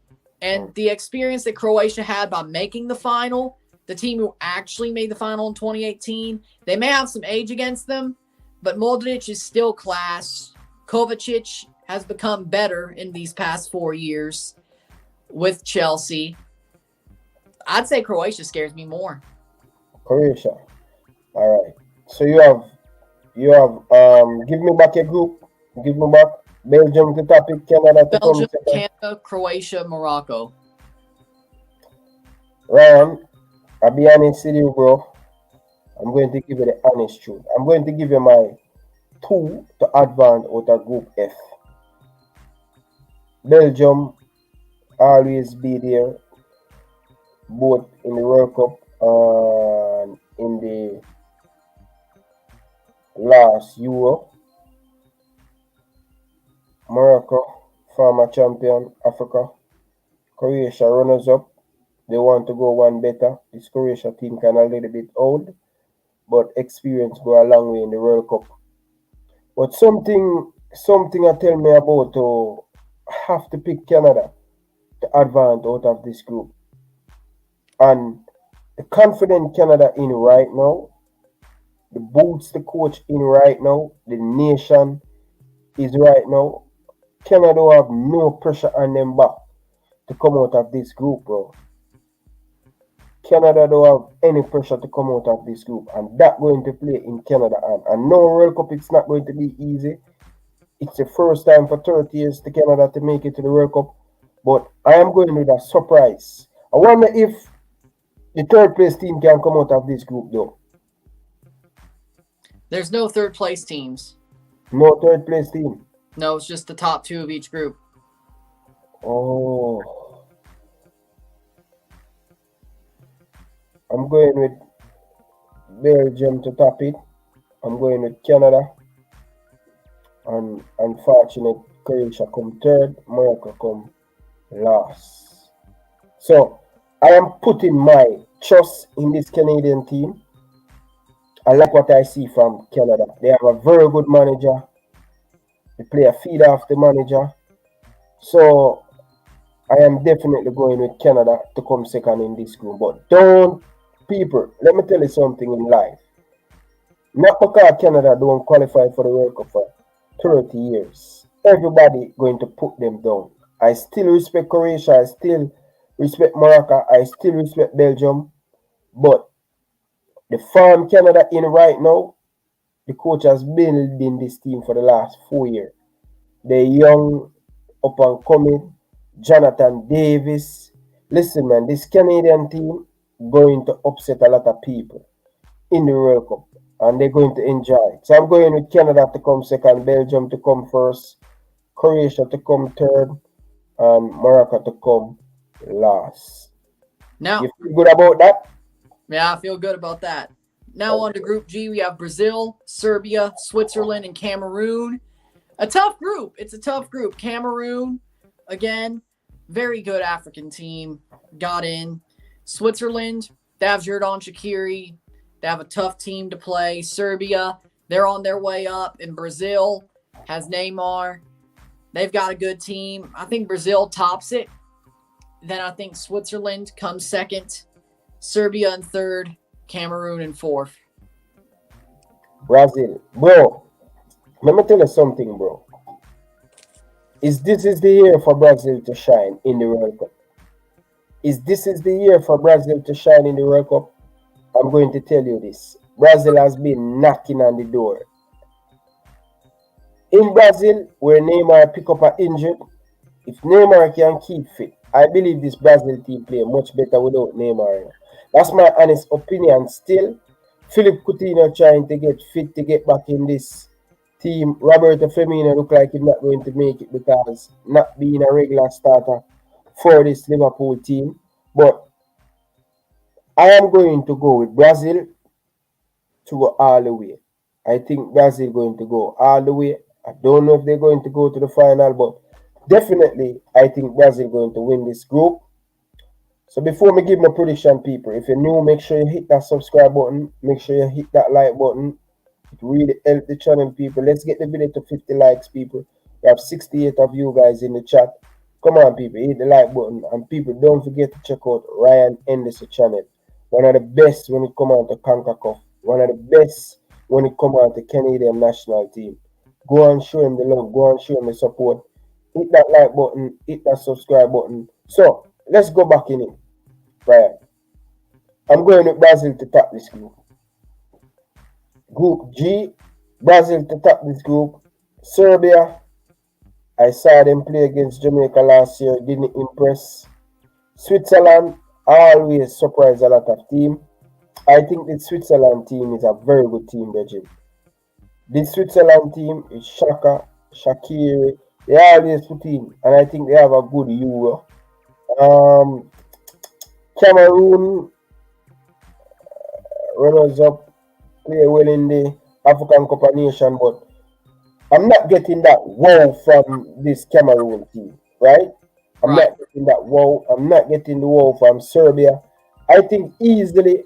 And the experience that Croatia had by making the final, the team who actually made the final in 2018, they may have some age against them, but Modric is still class. Kovacic has become better in these past 4 years with Chelsea. I'd say Croatia scares me more. Croatia. All right. So you have give me back a group. Give me back Belgium to top it, Canada to Belgium, come second. Canada, Croatia, Morocco. Ryan, I'll be honest with you, bro. I'm going to give you the honest truth. I'm going to give you my 2 to advance out of Group F. Belgium always be there, both in the World Cup and in the last Euro. Morocco, former champion, Africa. Croatia, runners-up. They want to go one better. This Croatia team kind of a little bit old, but experience go a long way in the World Cup. But something I tell me about to have to pick Canada to advance out of this group. And the confident Canada in right now, the boots the coach in right now, the nation is right now. Canada have no pressure on them back to come out of this group, bro. Canada don't have any pressure to come out of this group, and that going to play in Canada. And no World Cup, it's not going to be easy. It's the first time for 30 years to Canada to make it to the World Cup. But I am going with a surprise. I wonder if the third place team can come out of this group, though. There's no third place teams. No third place team. No, it's just the top 2 of each group. Oh. I'm going with Belgium to top it. I'm going with Canada. And unfortunate, Croatia come third, Morocco come last. So I am putting my trust in this Canadian team. I like what I see from Canada. They have a very good manager. They play a feed off the manager. So I am definitely going with Canada to come second in this group. But people, let me tell you something in life. Not because Canada don't qualify for the World Cup for 30 years. Everybody going to put them down. I still respect Croatia. I still respect Morocco. I still respect Belgium. But the farm Canada in right now, the coach has been building this team for the last 4 years. The young, up and coming, Jonathan Davis. Listen, man, this Canadian team going to upset a lot of people in the World Cup, and they're going to enjoy it. So I'm going with Canada to come second, Belgium to come first, Croatia to come third, and Morocco to come last. Now, you feel good about that? Yeah, I feel good about that. Now on to Group G, we have Brazil, Serbia, Switzerland, and Cameroon. A tough group. It's a tough group. Cameroon, again, very good African team, got in. Switzerland, they have Xherdan Shaqiri. They have a tough team to play. Serbia, they're on their way up. And Brazil has Neymar. They've got a good team. I think Brazil tops it. Then I think Switzerland comes second. Serbia in third. Cameroon in fourth. Brazil. Bro, let me tell you something, bro. This is the year for Brazil to shine in the World Cup. This is the year for Brazil to shine in the World Cup. I'm going to tell you this. Brazil has been knocking on the door. In Brazil, where Neymar pick up an injury, if Neymar can keep fit, I believe this Brazil team play much better without Neymar. That's my honest opinion. Still, Philip Coutinho trying to get fit to get back in this team. Roberto Firmino look like he's not going to make it because not being a regular starter for this Liverpool team. But I am going to go with Brazil to go all the way. I think Brazil going to go all the way. I don't know if they're going to go to the final, but definitely I think Brazil going to win this group. So before me give my prediction, people, if you're new, make sure you hit that subscribe button. Make sure you hit that like button. It really help the channel, people. Let's get the video to 50 likes, people. We have 68 of you guys in the chat. Come on, people, hit the like button. And people, don't forget to check out Ryan LFC channel. One of the best when it come out to CONCACAF. One of the best when it come out to Canadian national team. Go and show him the love. Go and show him the support. Hit that like button. Hit that subscribe button. So, let's go back in it. Right. I'm going with Brazil to top this group. Group G, Brazil to top this group. Serbia, I saw them play against Jamaica last year, didn't impress. Switzerland, always surprise a lot of team. I think the Switzerland team is a very good team, Reggie. This Switzerland team is Shaka, Shakiri, they always put in, and I think they have a good Euro. Cameroon, runners up, play well in the African Cup of Nations, but I'm not getting that wow from this Cameroon team, right? I'm not getting that wow. I'm not getting the wow from Serbia. I think easily,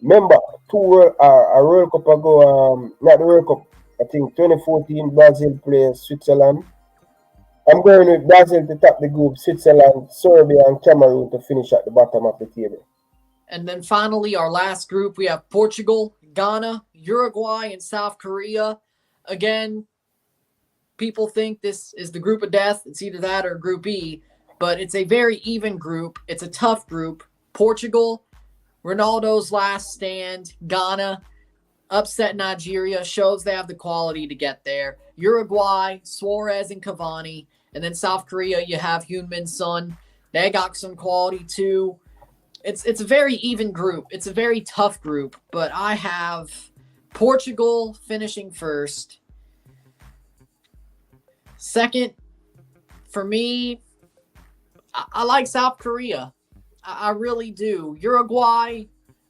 remember, a World Cup ago, not the World Cup, I think 2014 Brazil plays Switzerland. I'm going with Brazil to top the group, Switzerland, Serbia, and Cameroon to finish at the bottom of the table. And then finally, our last group, we have Portugal, Ghana, Uruguay, and South Korea. Again, people think this is the group of death. It's either that or Group E, but it's a very even group. It's a tough group. Portugal, Ronaldo's last stand. Ghana, upset Nigeria, shows they have the quality to get there. Uruguay, Suarez and Cavani. And then South Korea, you have Heung-min Son. They got some quality too. It's a very even group. It's a very tough group, but I have Portugal finishing first. Second, for me, I like South Korea. I really do. Uruguay,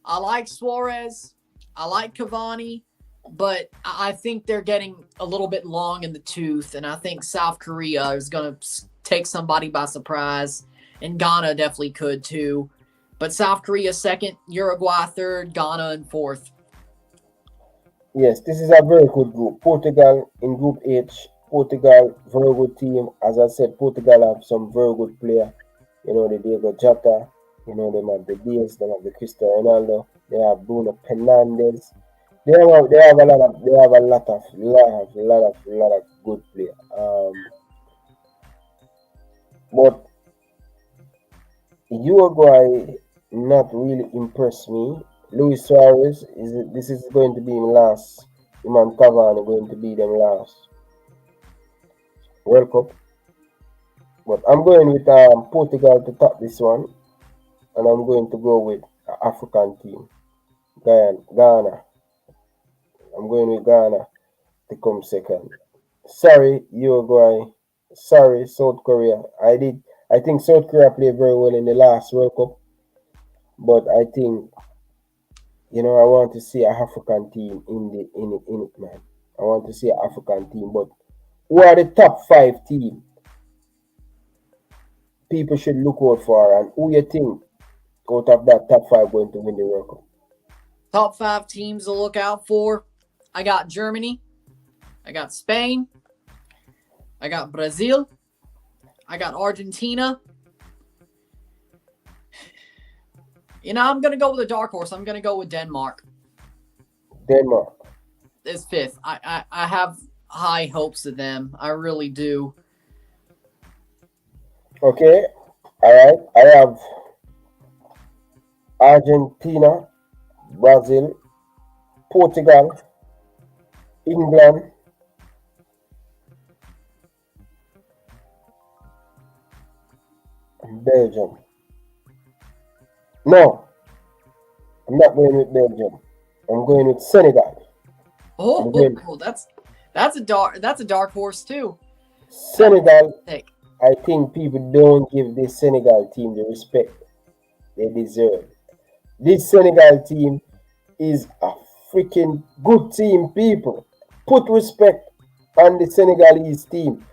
I like Suarez. I like Cavani, but I think they're getting a little bit long in the tooth, and I think South Korea is going to take somebody by surprise, and Ghana definitely could too. But South Korea second, Uruguay third, Ghana in fourth. Yes, this is a very good group. Portugal in Group H. Portugal, very good team. As I said, Portugal have some very good player. You know, the Diego Jota. You know, they have the Diaz, they have the Cristiano Ronaldo. They have Bruno Fernandes. They have a lot of good player. But Uruguay not really impressed me. Luis Suarez this is going to be him last. Him and Cavani going to be them last World Cup. But I'm going with Portugal to top this one, and I'm going to go with an African team, Ghana. I'm going with Ghana to come second. Sorry, Uruguay. Sorry, South Korea. I think South Korea played very well in the last World Cup, but I think, you know, I want to see an African team in it, man. I want to see an African team, but who are the top 5 teams people should look out for, and who you think out of that top 5 going to win the World Cup? Top 5 teams to look out for. I got Germany. I got Spain. I got Brazil. I got Argentina. You know, I'm going to go with a dark horse. I'm going to go with Denmark. Denmark is 5th. I have high hopes of them. I really do. Okay. All right. I have Argentina, Brazil, Portugal, England, Belgium. No, I'm not going with Belgium. I'm going with Senegal. That's a dark horse too. Senegal. I think people don't give this Senegal team the respect they deserve. This Senegal team is a freaking good team, people. Put respect on the Senegalese team.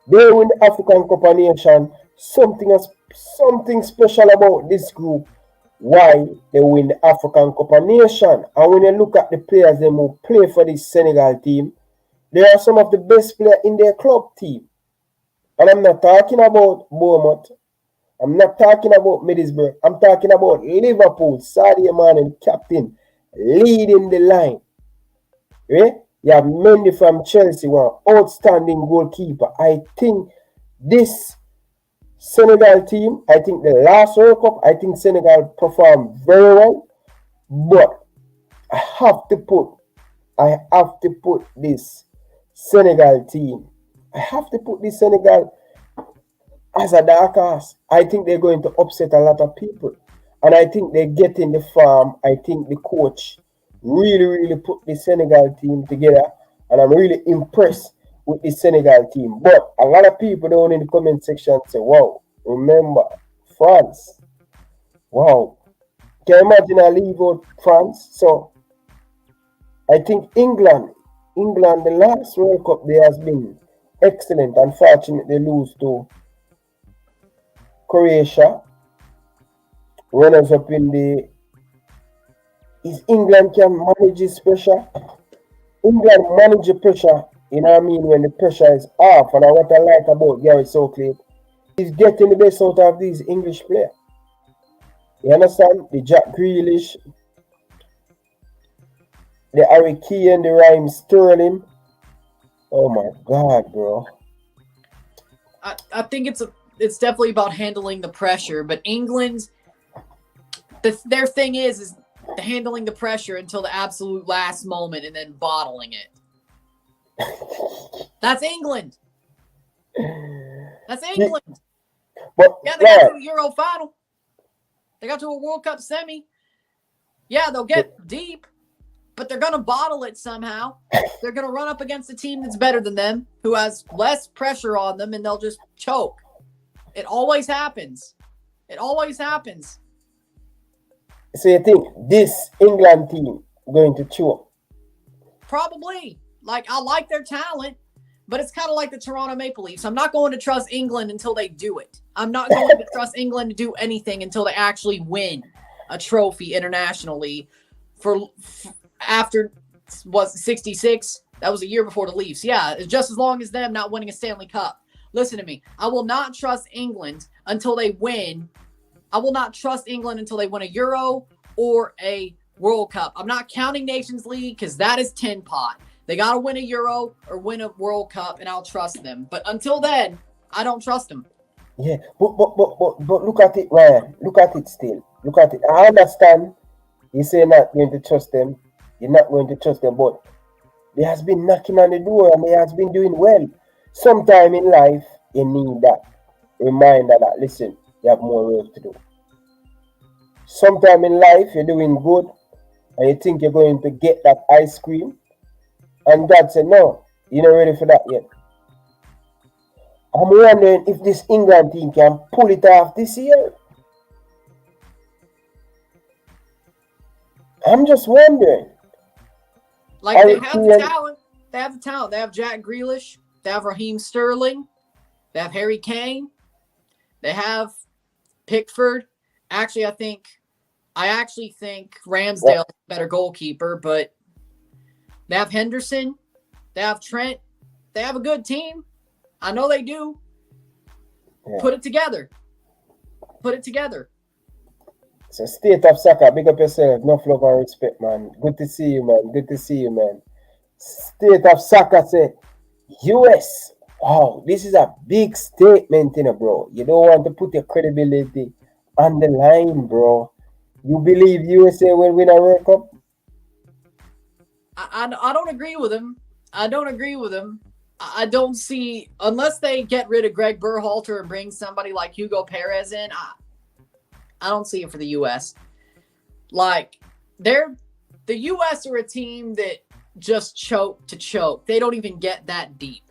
They win the African Cup of Nations. Something special about this group. Why they win the African Cup of Nations. And when you look at the players they who play for this Senegal team, they are some of the best players in their club team. And I'm not talking about Bournemouth. I'm not talking about Middlesbrough. I'm talking about Liverpool. Sadio Mane, captain, leading the line. Right? You have Mendy from Chelsea, one outstanding goalkeeper. I think this Senegal team, I think the last World Cup, I think Senegal performed very well. But I have to put this Senegal team. I have to put this Senegal as a dark horse. I think they're going to upset a lot of people. And I think they're getting the farm. I think the coach really put the Senegal team together. And I'm really impressed with the Senegal team. But a lot of people down in the comment section say, wow, remember, France. Wow. Can you imagine I leave out France? So I think England, the last World Cup there has been excellent. Unfortunately, they lose to Croatia. Runners up in the... Is England can manage this pressure? England manage the pressure, you know what I mean, when the pressure is off. And what I like about Gareth Southgate, he's getting the best out of these English players. You understand? The Jack Grealish, the Harry Kane, the Raheem Sterling. Oh my God, bro. I think it's definitely about handling the pressure, but England, their thing is handling the pressure until the absolute last moment and then bottling it. That's England. That's England. But, yeah, they got to a Euro final. They got to a World Cup semi. Yeah, they'll get deep, but they're going to bottle it somehow. They're going to run up against a team that's better than them, who has less pressure on them, and they'll just choke. It always happens. It always happens. So you think this England team going to choke? Probably. Like, I like their talent, but it's kind of like the Toronto Maple Leafs. I'm not going to trust England until they do it. I'm not going to trust England to do anything until they actually win a trophy internationally. After, was 66? That was a year before the Leafs. Yeah, it's just as long as them not winning a Stanley Cup. Listen to me. I will not trust England until they win. I will not trust England until they win a Euro or a World Cup. I'm not counting Nations League because that is tin pot. They got to win a Euro or win a World Cup, and I'll trust them. But until then, I don't trust them. Yeah, but look at it, Ryan. Look at it still. Look at it. I understand you say you're not going to trust them. You're not going to trust them, but they has been knocking on the door and they has been doing well. Sometime in life, you need that reminder that, listen, you have more work to do. Sometime in life, you're doing good and you think you're going to get that ice cream. And God said, no, you're not ready for that yet. I'm wondering if this England team can pull it off this year. I'm just wondering. Like, they have the talent. They have the talent. They have Jack Grealish. They have Raheem Sterling. They have Harry Kane. They have Pickford. Actually, I actually think Ramsdale is a better goalkeeper, but they have Henderson. They have Trent. They have a good team. I know they do. Yeah. Put it together. Put it together. So, State of Soccer, big up yourself. Enough love and respect, man. Good to see you, man. Good to see you, man. State of Soccer say, US. Wow, this is a big statement, bro. You don't want to put your credibility on the line, bro. You believe USA will win a World Cup? I don't agree with him. I don't see, unless they get rid of Greg Berhalter and bring somebody like Hugo Perez in, I don't see it for the U.S. Like, the U.S. are a team that just choke to choke. They don't even get that deep.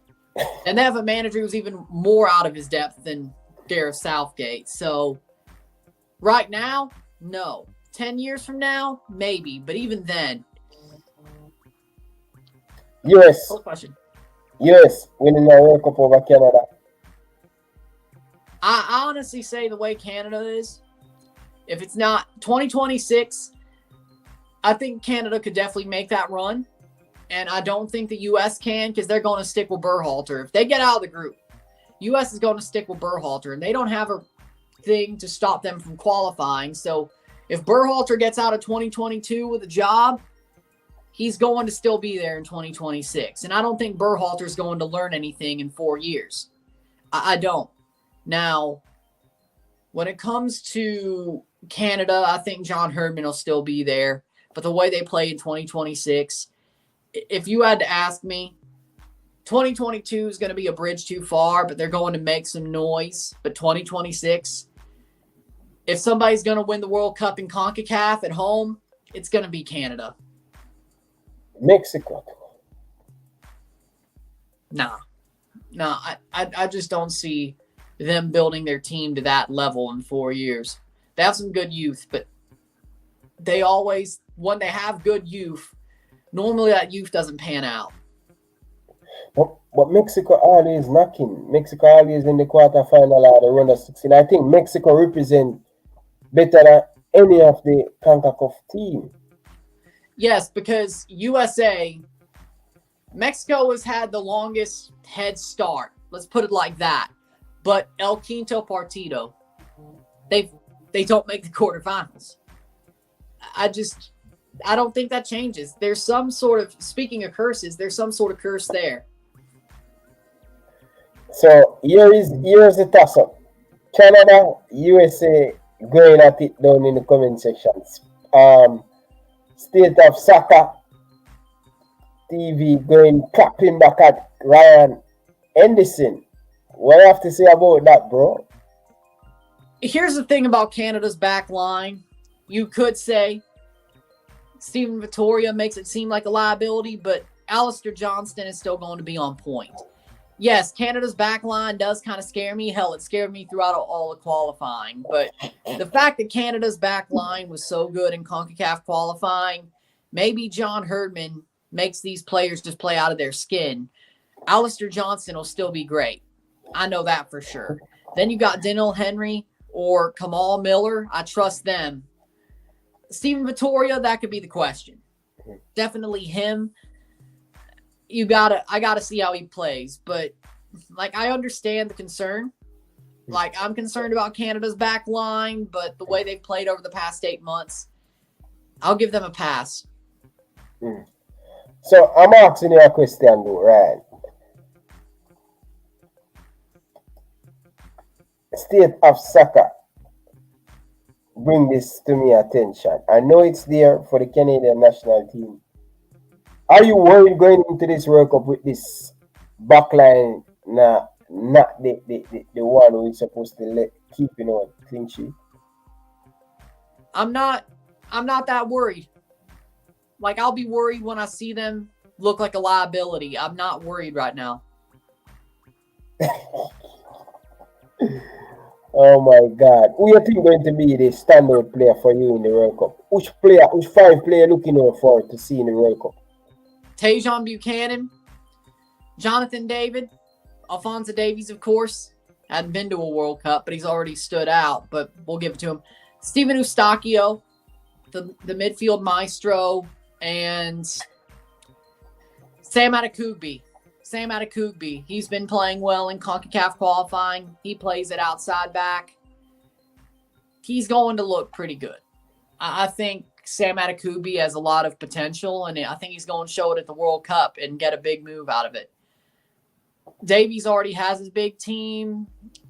And they have a manager who's even more out of his depth than Gareth Southgate. So right now, no. 10 years from now, maybe. But even then. US. Quick question. US winning the World Cup over Canada. I honestly say the way Canada is, if it's not 2026, I think Canada could definitely make that run. And I don't think the U.S. can, because they're going to stick with Berhalter. If they get out of the group, U.S. is going to stick with Berhalter, and they don't have a thing to stop them from qualifying. So if Berhalter gets out of 2022 with a job, he's going to still be there in 2026. And I don't think Berhalter's going to learn anything in 4 years. I don't. Now, when it comes to Canada, I think John Herdman will still be there. But the way they play in 2026, if you had to ask me, 2022 is going to be a bridge too far, but they're going to make some noise. But 2026, if somebody's going to win the World Cup in CONCACAF at home, it's going to be Canada. Mexico. Nah, I just don't see them building their team to that level in 4 years. They have some good youth, but they always, when they have good youth, normally that youth doesn't pan out. But Mexico always knocking. Mexico always in the quarterfinal or the round of 16. I think Mexico represent better than any of the CONCACAF team. Yes, because Mexico has had the longest head start. Let's put it like that. But El Quinto Partido, they don't make the quarterfinals. I don't think that changes. There's some sort of, speaking of curses, there's some sort of curse there. So here's the toss-up. Canada, USA going at it down in the comment sections. State of Soccer TV going clapping back at Ryan Henderson. What do you have to say about that, bro? Here's the thing about Canada's back line. You could say Stephen Vittoria makes it seem like a liability, but Alistair Johnston is still going to be on point. Yes, Canada's back line does kind of scare me. Hell, it scared me throughout all the qualifying. But the fact that Canada's back line was so good in CONCACAF qualifying, maybe John Herdman makes these players just play out of their skin. Alistair Johnston will still be great. I know that for sure. Then you got Daniel Henry or Kamal Miller. I trust them. Stephen Vittoria, that could be the question. Definitely him. I gotta see how he plays. But like, I understand the concern. Like, I'm concerned about Canada's back line, but the way they've played over the past 8 months, I'll give them a pass. So I'm asking you a question though, right? State of Soccer bring this to me attention. I know it's there for the Canadian national team. Are you worried going into this World Cup with this backline not the one who is supposed to keep clean sheet? I'm not that worried. Like, I'll be worried when I see them look like a liability. I'm not worried right now. Oh my God. Who you think going to be the standout player for you in the World Cup? Which 5 player looking out forward to see in the World Cup? Tajon Buchanan, Jonathan David, Alphonso Davies, of course. Hadn't been to a World Cup, but he's already stood out, but we'll give it to him. Steven Eustachio, the midfield maestro, and Sam Adekugbe. He's been playing well in CONCACAF qualifying. He plays at outside back. He's going to look pretty good. I think Sam Adekugbe has a lot of potential, and I think he's going to show it at the World Cup and get a big move out of it. Davies already has his big team.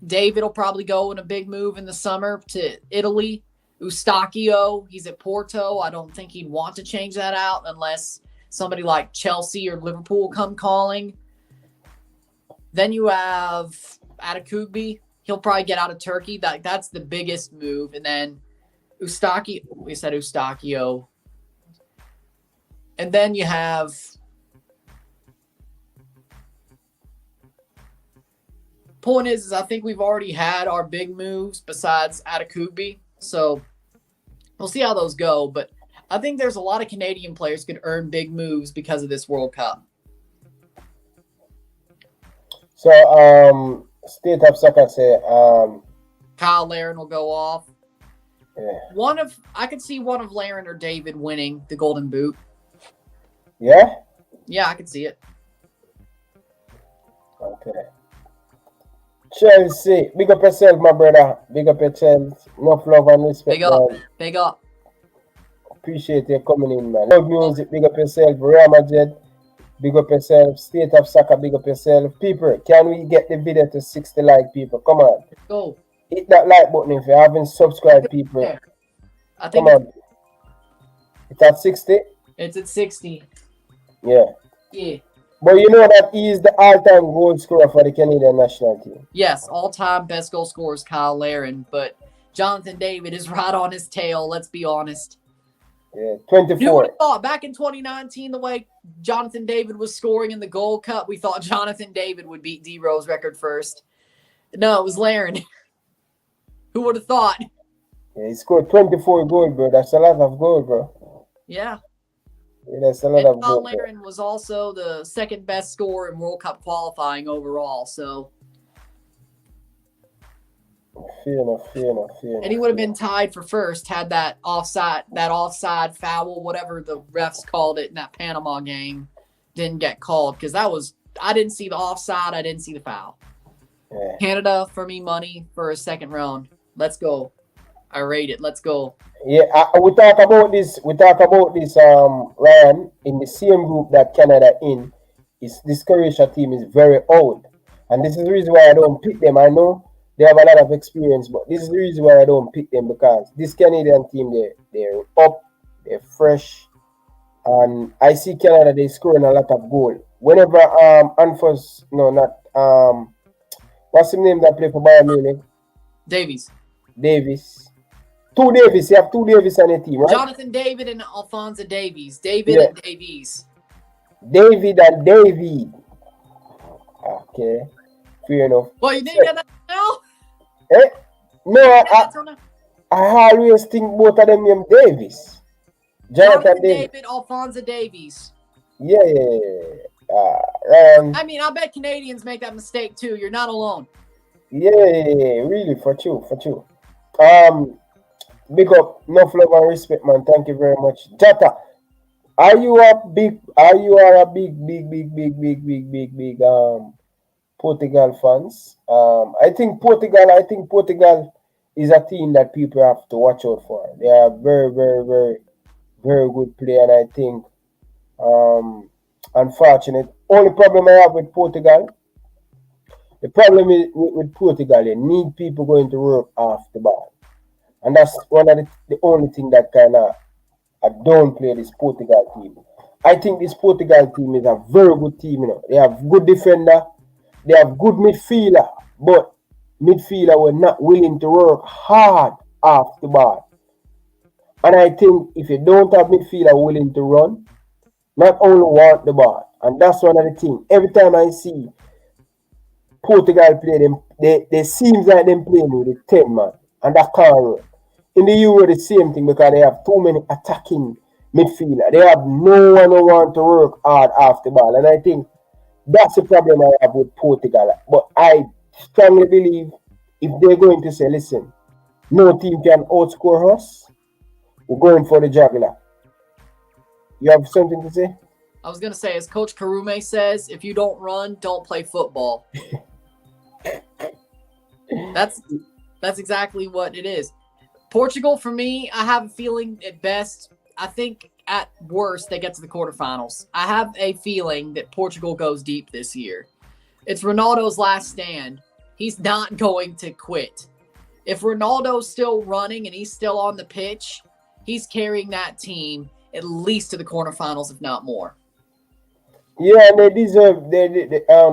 David will probably go in a big move in the summer to Italy. Eustachio, he's at Porto. I don't think he'd want to change that out unless somebody like Chelsea or Liverpool come calling. Then you have Adekugbe. He'll probably get out of Turkey. That's the biggest move. And then We said Eustachio. And then you have point is I think we've already had our big moves besides Atakubi. So we'll see how those go. But I think there's a lot of Canadian players could earn big moves because of this World Cup. So State of Soccer say Kyle Larin will go off. Yeah. I could see one of Larin or David winning the Golden Boot. Yeah? Yeah, I could see it. Okay. Chelsea, big up yourself, my brother. Big up yourself. Enough love and respect. Big up. Man. Big up. Appreciate you coming in, man. Loud music, big up yourself. Real Madrid, big up yourself. State of Soccer, big up yourself. People, can we get the video to 60 like people? Come on. Go. Hit that like button if you haven't subscribed, people. Yeah. I think Come on. It's at 60? It's at 60. Yeah. Yeah. But you know that he is the all-time goal scorer for the Canadian national team. Yes, all-time best goal scorer is Kyle Larin, but Jonathan David is right on his tail, let's be honest. Yeah, 24. You would have thought back in 2019, the way Jonathan David was scoring in the Gold Cup, we thought Jonathan David would beat D-Rose record first. No, it was Larin. Who would have thought? Yeah, he scored 24 goals, bro. That's a lot of goals, bro. Yeah. Yeah, that's a lot of Kyle goals. Larin was also the second best scorer in World Cup qualifying overall, so. Fair enough. And he would have been tied for first had that offside foul, whatever the refs called it in that Panama game, didn't get called because I didn't see the offside, I didn't see the foul. Yeah. Canada for me money for a second round. Let's go. I rate it. Let's go. Yeah, we talk about this. Ryan, in the same group that Canada in. This Croatia team is very old, and this is the reason why I don't pick them. I know they have a lot of experience, but this is the reason why I don't pick them because this Canadian team, they're up, they're fresh, and I see Canada, they scoring a lot of goal. Whenever what's his name that play for Bayern Munich? Davies. Two Davies. You have two Davies on your team, right? Jonathan David and Alphonso Davies. And Davies. David and Davy. Okay. Fair enough. Well, you didn't get that now? No, I always think both of them named Davies. Jonathan David, Alphonso Davies. Yeah. I mean, I bet Canadians make that mistake too. You're not alone. Yeah, really, for true. Big up, enough love and respect, man. Thank you very much. Jata, are you a big Portugal fans? I think Portugal is a team that people have to watch out for. They are very, very, very, very good player, and I think unfortunate. Only problem I have with Portugal, the problem is with Portugal, they need people going to work off the ball. And that's one of the only thing that kind of don't play this Portugal team. I think this Portugal team is a very good team. You know, they have good defender, they have good midfielder, but midfielder were not willing to work hard off the ball. And I think if you don't have midfielder willing to run, not only want the ball, and that's one of the things. Every time I see Portugal play them, they seems like them playing with a 10 man, and that can't run. In the Euro, the same thing because they have too many attacking midfielder. They have no one who want to work hard off the ball. And I think that's the problem I have with Portugal. But I strongly believe if they're going to say, listen, no team can outscore us, we're going for the jugular. You have something to say? I was going to say, as Coach Karume says, if you don't run, don't play football. That's exactly what it is. Portugal, for me, I have a feeling at best, I think at worst, they get to the quarterfinals. I have a feeling that Portugal goes deep this year. It's Ronaldo's last stand. He's not going to quit. If Ronaldo's still running and he's still on the pitch, he's carrying that team at least to the quarterfinals, if not more. Yeah, they deserve,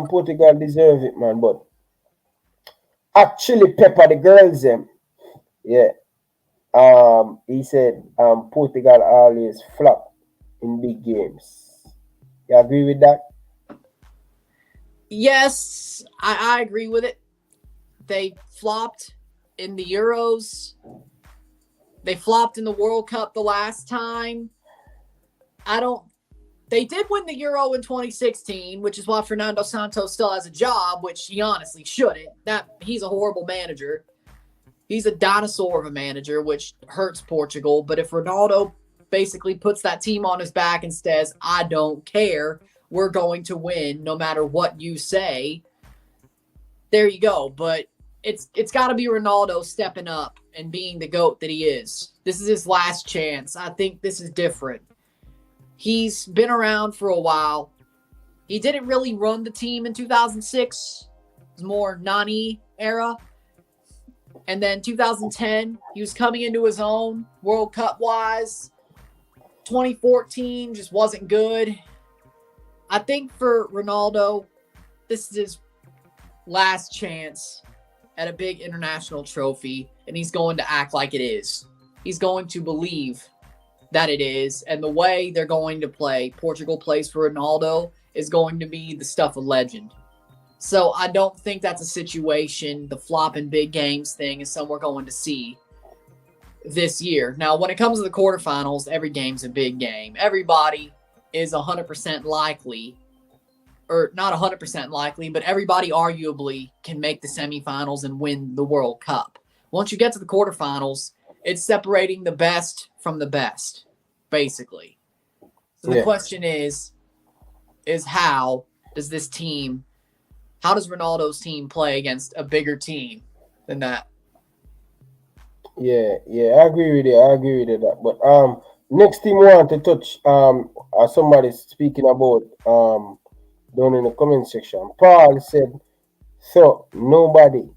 Portugal deserve it, man. But actually, pepper the girls, them. Yeah. He said Portugal always flop in big games. You agree with that? Yes, I agree with it. They flopped in the Euros. They flopped in the World Cup the last time. They did win the Euro in 2016, which is why Fernando Santos still has a job, which he honestly shouldn't. He's a horrible manager. He's a dinosaur of a manager, which hurts Portugal. But if Ronaldo basically puts that team on his back and says, I don't care, we're going to win no matter what you say, there you go. But it's got to be Ronaldo stepping up and being the GOAT that he is. This is his last chance. I think this is different. He's been around for a while. He didn't really run the team in 2006. It was more Nani era. And then 2010, he was coming into his own World Cup-wise. 2014 just wasn't good. I think for Ronaldo, this is his last chance at a big international trophy, and he's going to act like it is. He's going to believe that it is, and the way they're going to play, Portugal plays for Ronaldo, is going to be the stuff of legend. So I don't think that's a situation, the flop in big games thing is something we're going to see this year. Now, when it comes to the quarterfinals, every game's a big game. Everybody is 100% likely, or not 100% likely, but everybody arguably can make the semifinals and win the World Cup. Once you get to the quarterfinals, it's separating the best from the best, basically. So the question is how does Ronaldo's team play against a bigger team than that? Yeah, I agree with you. That. But next thing we want to touch somebody speaking about down in the comment section. Paul said, so nobody.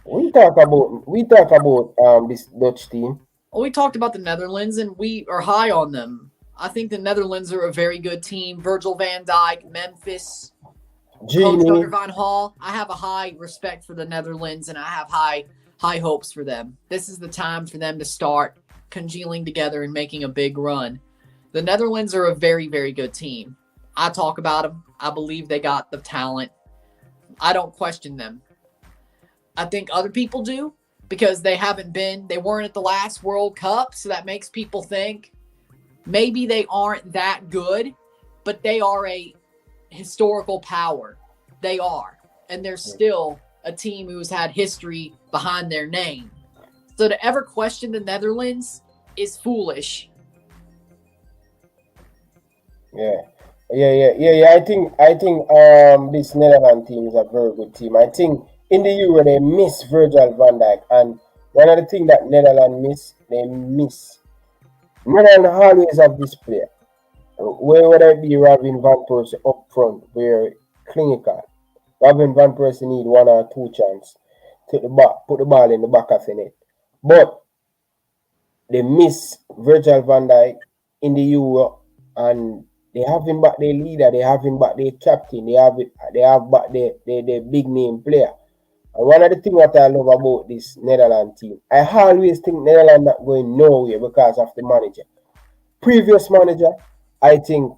We talk about this Dutch team. Well, we talked about the Netherlands, and we are high on them. I think the Netherlands are a very good team. Virgil van Dijk, Memphis, Coach Dr. Van Hall. I have a high respect for the Netherlands, and I have high hopes for them. This is the time for them to start congealing together and making a big run. The Netherlands are a very, very good team. I talk about them. I believe they got the talent. I don't question them. I think other people do because they weren't at the last World Cup, so that makes people think maybe they aren't that good, but they are a historical power. They are. And they're still a team who's had history behind their name. So to ever question the Netherlands is foolish. Yeah. I think this Netherlands team is a very good team. I think in the Euro they miss Virgil van Dijk, and one of the things that Netherlands miss. Netherlands always have this player. Whether it be Robin van Persie up front, where clinical. Robin van Persie need 1 or 2 chances to put the ball in the back of the net. But they miss Virgil van Dijk in the Euro, and they have him back their leader, they have him back their captain, they have back their big name player. And one of the things that I love about this Netherlands team, I always think Netherlands not going nowhere because of the manager. Previous manager, I think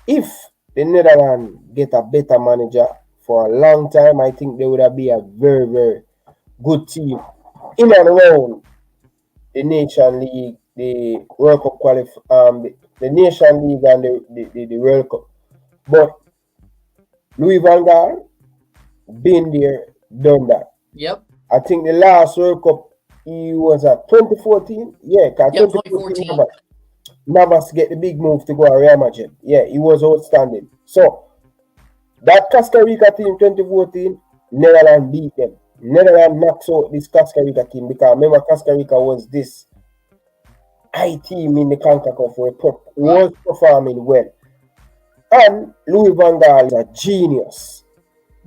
if the Netherlands get a better manager for a long time, I think they would have been a very, very good team in and around the Nation League, the World Cup the Nation League and the World Cup. But Louis van Gaal been there, done that. Yep. I think the last World Cup he was at 2014. Yeah, 2014. Navas get the big move to go to Real Madrid. Yeah, he was outstanding. So that Costa Rica team 2014, Netherlands beat them. Netherlands knocks out this Costa Rica team because remember Costa Rica was this high team in the CONCACAF was performing well. And Louis van Gaal is a genius.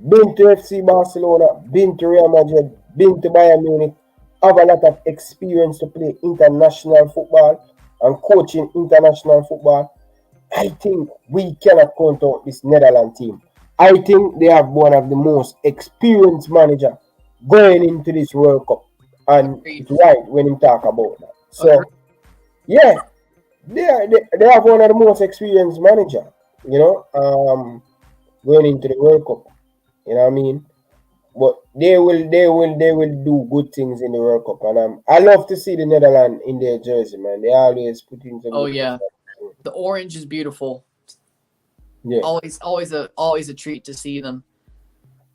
Been to FC Barcelona, been to Real Madrid, been to Bayern Munich, have a lot of experience to play international football and coaching international football. I think we cannot count out this Netherlands team. I think they have one of the most experienced manager going into this World Cup. And Agreed. it's right when him talk about that. So, Agreed. yeah, they have one of the most experienced manager, you know, going into the World Cup. You know what I mean? But they will do good things in the World Cup, and I love to see the Netherlands in their jersey, man. They always put in some Oh good yeah, performance. the orange is beautiful. Yeah, Always a treat to see them.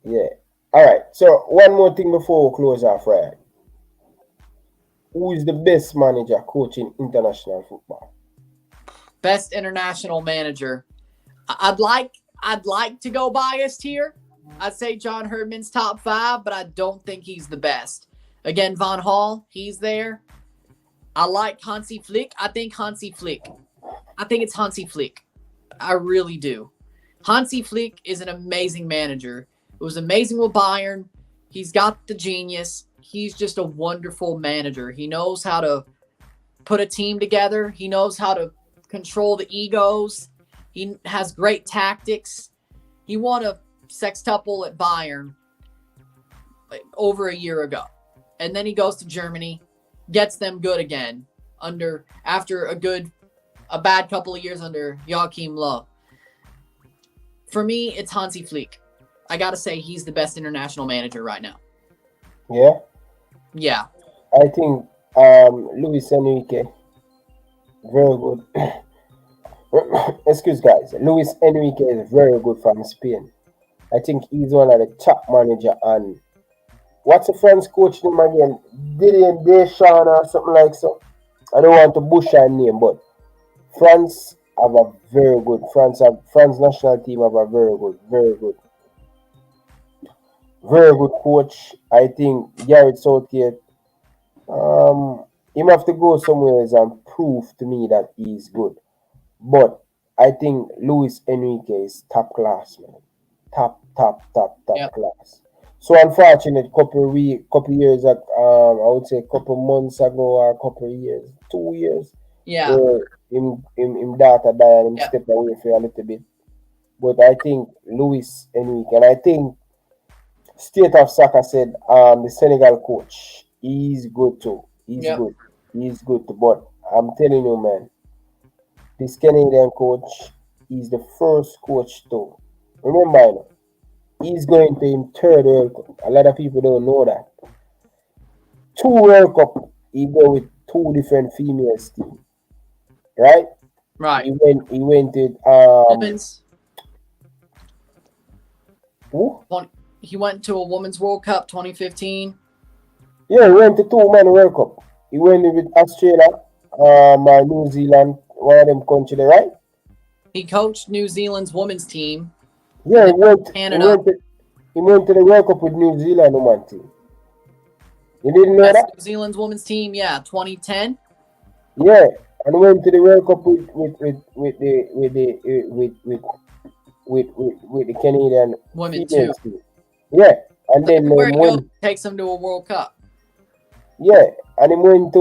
yeah. All right. So one more thing before we close off, right? Who is the best manager coaching international football? Best international manager. I'd like to go biased here. I'd say John Herdman's top 5, but I don't think he's the best. Again, Von Hall, he's there. I like Hansi Flick. I think it's Hansi Flick. I really do. Hansi Flick is an amazing manager. It was amazing with Bayern. He's got the genius. He's just a wonderful manager. He knows how to put a team together. He knows how to control the egos. He has great tactics. He won a sextuple at Bayern over a year ago. And then he goes to Germany, gets them good again after a bad couple of years under Joachim Löw. For me, it's Hansi Flick. I got to say he's the best international manager right now. Yeah, Yeah. I think Luis Enrique, very good. Excuse guys, Luis Enrique is very good from Spain. I think he's one of the top manager. And what's the French coach name again? Didier Deschamps or something like so. I don't want to bush her name, but France have a France national team have a very good coach. I think Gareth Southgate, he have to go somewhere else and prove to me that he's good. But I think Luis Enrique is top class, man. Top Yep. class. So unfortunate, couple years, I would say couple months ago or couple years, 2 years, Yeah. where him daughter died and him Yep. step away for a little bit. But I think Luis Enrique, and I think State of Soccer said the Senegal coach, he's good too. He's Yep. good. He's good too. But I'm telling you, man, this Canadian coach is the first coach to remember, you know, he's going to his third World Cup. A lot of people don't know that. 2 World Cup, he go with 2 different females team, right? Right. He went with Women's. who? He went to a Women's World Cup 2015. Yeah, he went to 2 Man World Cup. He went with Australia, New Zealand, one of them country there, right? He coached New Zealand's women's team. Yeah, he went to the World Cup with New Zealand woman team. You didn't know that? New Zealand's women's team, yeah, 2010. Yeah, and went to the World Cup with the Canadian Women females too. team. Yeah, and then Where he goes, takes them to a World Cup. yeah, and he went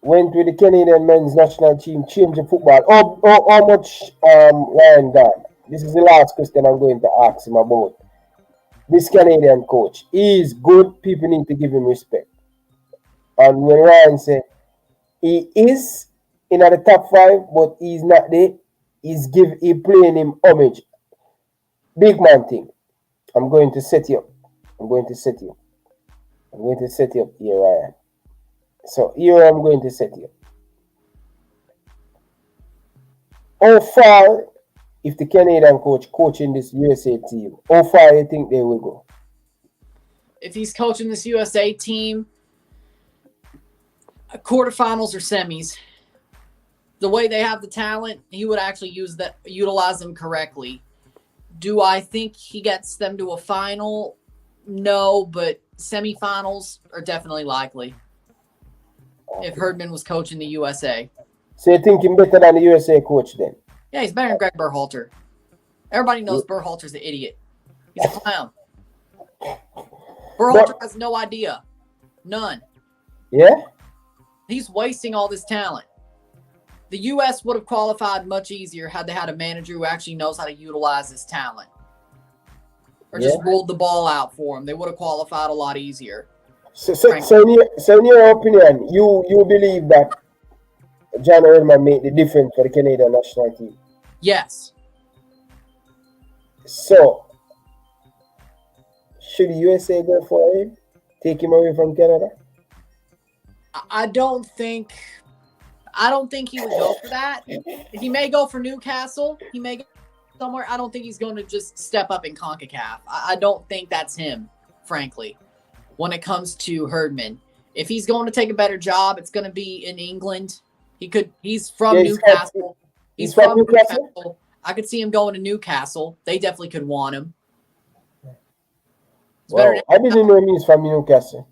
with the Canadian men's national team, change the football. How much Ryan gone? This is the last question I'm going to ask him about. This Canadian coach, he is good. People need to give him respect. And when Ryan said he is in the top 5, but he's not there, he playing him homage. Big man thing. I'm going to set you up. I'm going to set you up here, Ryan. So here I'm going to set you up. How far, if the Canadian coach coaching this USA team, how far you think they will go? If he's coaching this USA team, quarterfinals or semis. The way they have the talent, he would actually utilize them correctly. Do I think he gets them to a final? No, but semifinals are definitely likely. Okay. If Herdman was coaching the USA. So you think he's better than the USA coach then? Yeah, he's better than Greg Berhalter. Everybody knows Berhalter's an idiot. He's a clown. Berhalter has no idea. None. Yeah? He's wasting all this talent. The U.S. would have qualified much easier had they had a manager who actually knows how to utilize this talent. or just rolled the ball out for him. They would have qualified a lot easier. So in your opinion, you believe that John Herdman made the difference for the Canadian national team? Yes. So, should the USA go for him? Take him away from Canada? I don't think he would go for that. He may go for Newcastle. He may go somewhere. I don't think he's going to just step up in CONCACAF. I don't think that's him, frankly, when it comes to Herdman. If he's going to take a better job, it's going to be in England. He's from Newcastle. He's from Newcastle. I could see him going to Newcastle. They definitely could want him. Wow. I didn't know he's from Newcastle.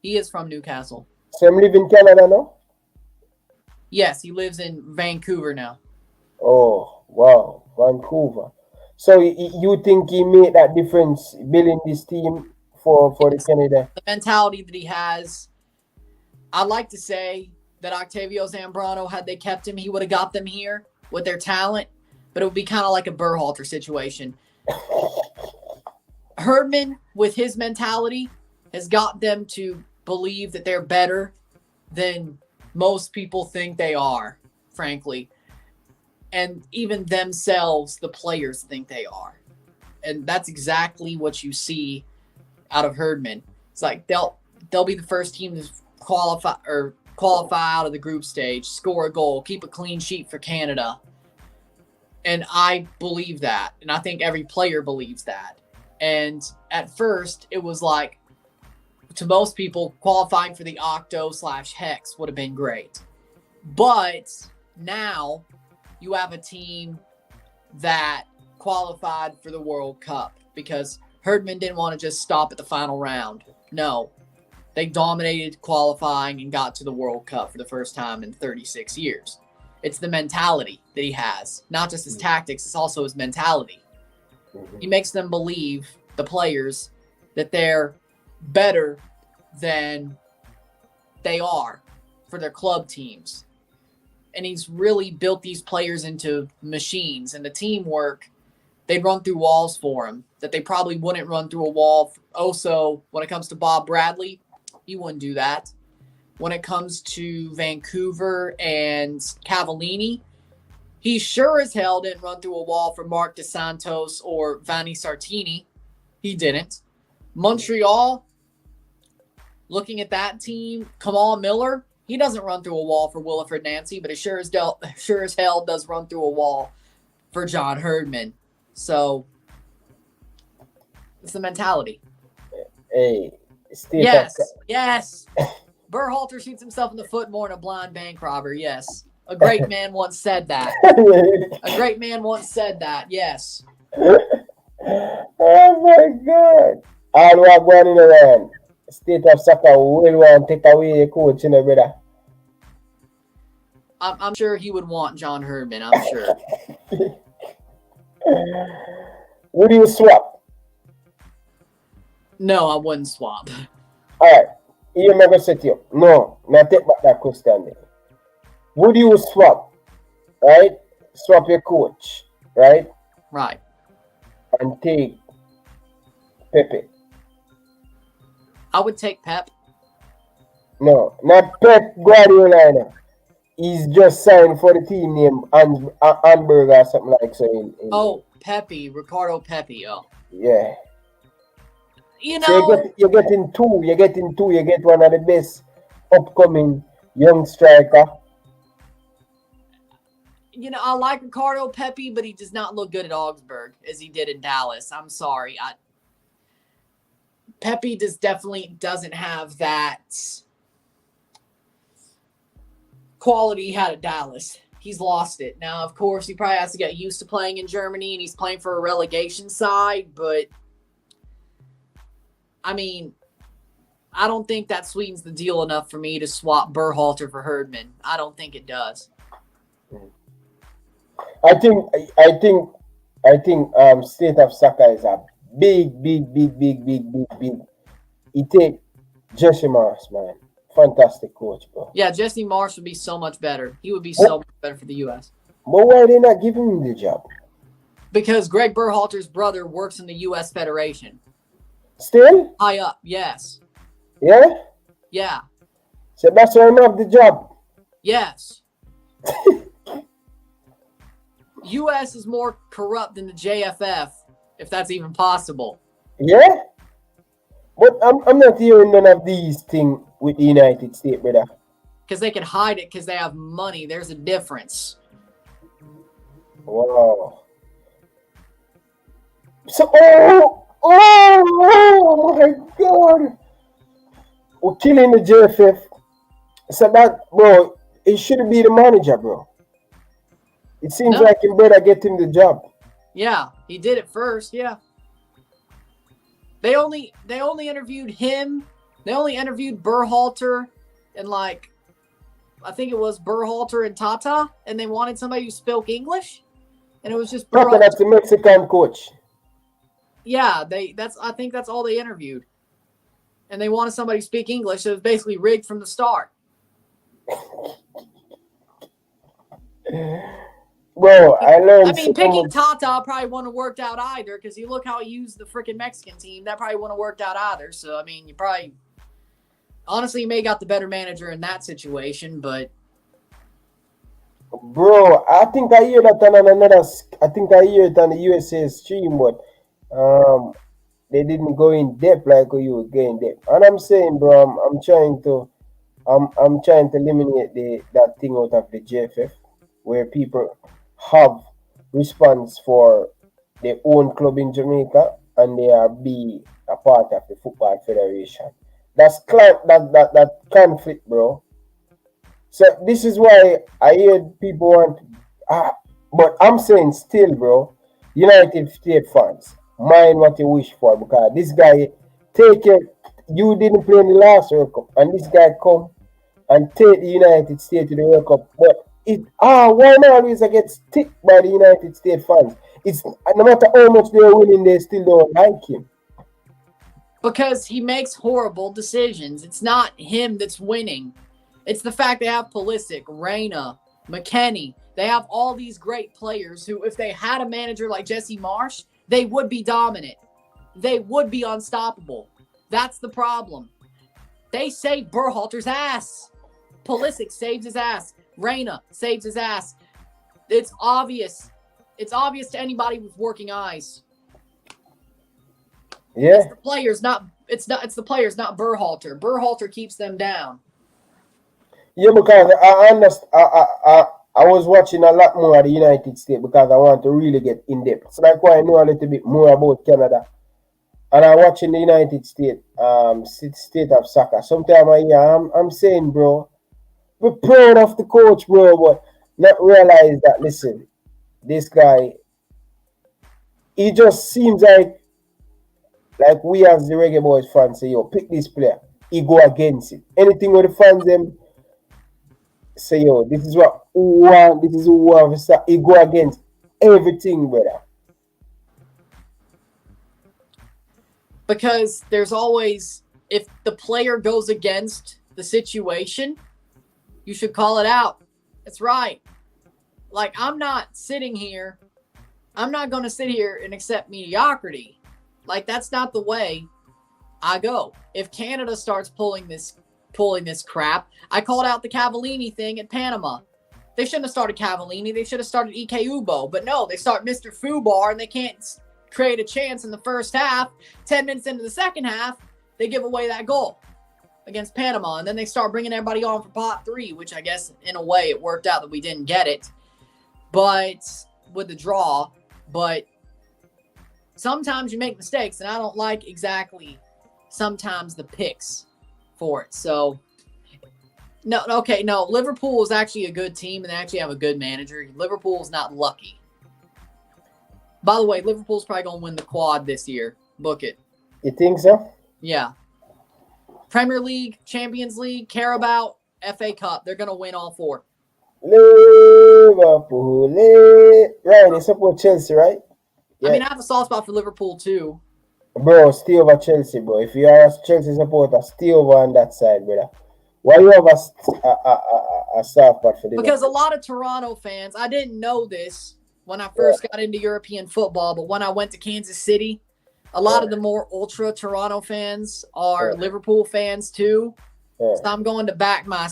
He is from Newcastle. So he lives in Canada now? Yes, he lives in Vancouver now. Oh, wow. Vancouver. So you think he made that difference building this team for the Canada? The mentality that he has. I'd like to say that Octavio Zambrano, had they kept him, he would have got them here with their talent, but it would be kind of like a Berhalter situation. Herdman, with his mentality, has got them to believe that they're better than most people think they are, frankly. And even themselves, the players, think they are. And that's exactly what you see out of Herdman. It's like they'll be the first team to qualify out of the group stage, score a goal, keep a clean sheet for Canada. And I believe that. And I think every player believes that. And at first, it was like, to most people, qualifying for the Octo/Hex would have been great. But now you have a team that qualified for the World Cup because Herdman didn't want to just stop at the final round. No, they dominated qualifying and got to the World Cup for the first time in 36 years. It's the mentality that he has, not just his tactics, it's also his mentality. He makes them believe, the players, that they're better than they are for their club teams. And he's really built these players into machines. And the teamwork, they'd run through walls for him that they probably wouldn't run through a wall. Also, when it comes to Bob Bradley, he wouldn't do that. When it comes to Vancouver and Cavallini, he sure as hell didn't run through a wall for Mark DeSantos or Vanni Sartini. He didn't. Montreal, looking at that team, Kamal Miller, he doesn't run through a wall for Williford Nancy, but he sure as hell does run through a wall for John Herdman. So, it's the mentality. Hey, yes. Berhalter shoots himself in the foot more than a blind bank robber, yes. A great man once said that. Yes. Oh my God. All what going in around. State of soccer will want to take away your coach, you know, brother. I'm sure he would want John Herdman, I'm sure. Would you swap? No, I wouldn't swap. Alright. You never set you. No, now take back that question there. Would you swap? Right? Swap your coach, right? Right. And take Pepe. I would take Pep. No, not Pep Guardiola. He's just signed for the team name Anberg or something like so. Pepe, Ricardo Pepe. Oh. Yeah. You know, so you're getting two. You get one of the best upcoming young striker. You know, I like Ricardo Pepe, but he does not look good at Augsburg as he did in Dallas. I'm sorry. Pepe definitely doesn't have that quality he had at Dallas. He's lost it. Now, of course, he probably has to get used to playing in Germany, and he's playing for a relegation side, but I mean, I don't think that sweetens the deal enough for me to swap Berhalter for Herdman. I don't think it does. I think State of Soccer is a big. He take Jesse Marsh, man. Fantastic coach, bro. Yeah, Jesse Marsh would be so much better. He would be so much better for the U.S. But why are they not giving him the job? Because Greg Berhalter's brother works in the U.S. Federation. Still? High up, yes. Yeah? Yeah. So that's why I'm have the job. Yes. U.S. is more corrupt than the JFF, if that's even possible. Yeah? But I'm not hearing none of these things with the United States, brother. Because they can hide it because they have money. There's a difference. Wow. So, oh my God. We're killing the JFF. So that, bro, it should be the manager, bro. It seems like you better get him the job. Yeah, he did it first. Yeah. They only interviewed him. They only interviewed Berhalter and like, I think it was Berhalter and Tata, and they wanted somebody who spoke English, and it was just Tata, that's the Mexican coach. Yeah, I think that's all they interviewed, and they wanted somebody to speak English. So it was basically rigged from the start. Bro, I learned. I mean, picking Tata probably wouldn't have worked out either, because you look how he used the freaking Mexican team. That probably wouldn't have worked out either. So I mean, you probably, honestly, you may have got the better manager in that situation, but. Bro, I think I hear that on another. I think I hear it on the USA stream, but they didn't go in depth like you were going depth. And I'm saying, bro, I'm trying to eliminate that thing out of the JFF, where people have response for their own club in Jamaica and they are be a part of the football federation. That's that conflict, bro. So this is why I hear people want, but I'm saying still, bro, United States fans, mind what you wish for, because this guy take it. You didn't play in the last World Cup, and this guy come and take the United States to the World Cup. But one always gets stick by the United States fans. It's no matter how much they're winning, they still don't like him. Because he makes horrible decisions. It's not him that's winning. It's the fact they have Pulisic, Reina, McKennie. They have all these great players who, if they had a manager like Jesse Marsh, they would be dominant. They would be unstoppable. That's the problem. They saved Berhalter's ass. Pulisic saves his ass. Reina saves his ass. It's obvious. It's obvious to anybody with working eyes. Yeah. It's the players, not Berhalter. Berhalter keeps them down. Yeah, because I understand. I was watching a lot more of the United States because I want to really get in depth. So that's why I know a little bit more about Canada. And I'm watching the United States state of soccer. Sometimes I'm saying, bro, we're proud of the coach, bro, but not realize that, listen, this guy, he just seems like we as the Reggae Boyz fans say, yo, pick this player. He go against it. Anything with the fans them say, yo, this is what who want, this is who want to start. He go against everything, brother. Because there's always, if the player goes against the situation, you should call it out. That's right. Like, I'm not going to sit here and accept mediocrity. Like, that's not the way I go. If Canada starts pulling this crap, I called out the Cavallini thing at Panama. They shouldn't have started Cavallini. They should have started Ike Ubo. But no, they start Mr. Fubar, and they can't create a chance in the first half. 10 minutes into the second half, they give away that goal against Panama. And then they start bringing everybody on for pot 3, which I guess in a way it worked out that we didn't get it. But with the draw. But sometimes you make mistakes, and I don't like exactly sometimes the picks for it. So, no, Liverpool is actually a good team, and they actually have a good manager. Liverpool is not lucky. By the way, Liverpool's probably going to win the quad this year. Book it. You think so? Yeah. Premier League, Champions League, Carabao, FA Cup. They're going to win all 4. Liverpool. Ryan, you support Chelsea, right? Yeah. I mean, I have a soft spot for Liverpool, too. Bro, stay over Chelsea, bro. If you are a Chelsea supporter, stay over on that side, brother. Why you have a soft spot for Liverpool? Because a lot of Toronto fans, I didn't know this when I first got into European football, but when I went to Kansas City, a lot of the more ultra Toronto fans are Liverpool fans too. So I'm going to back my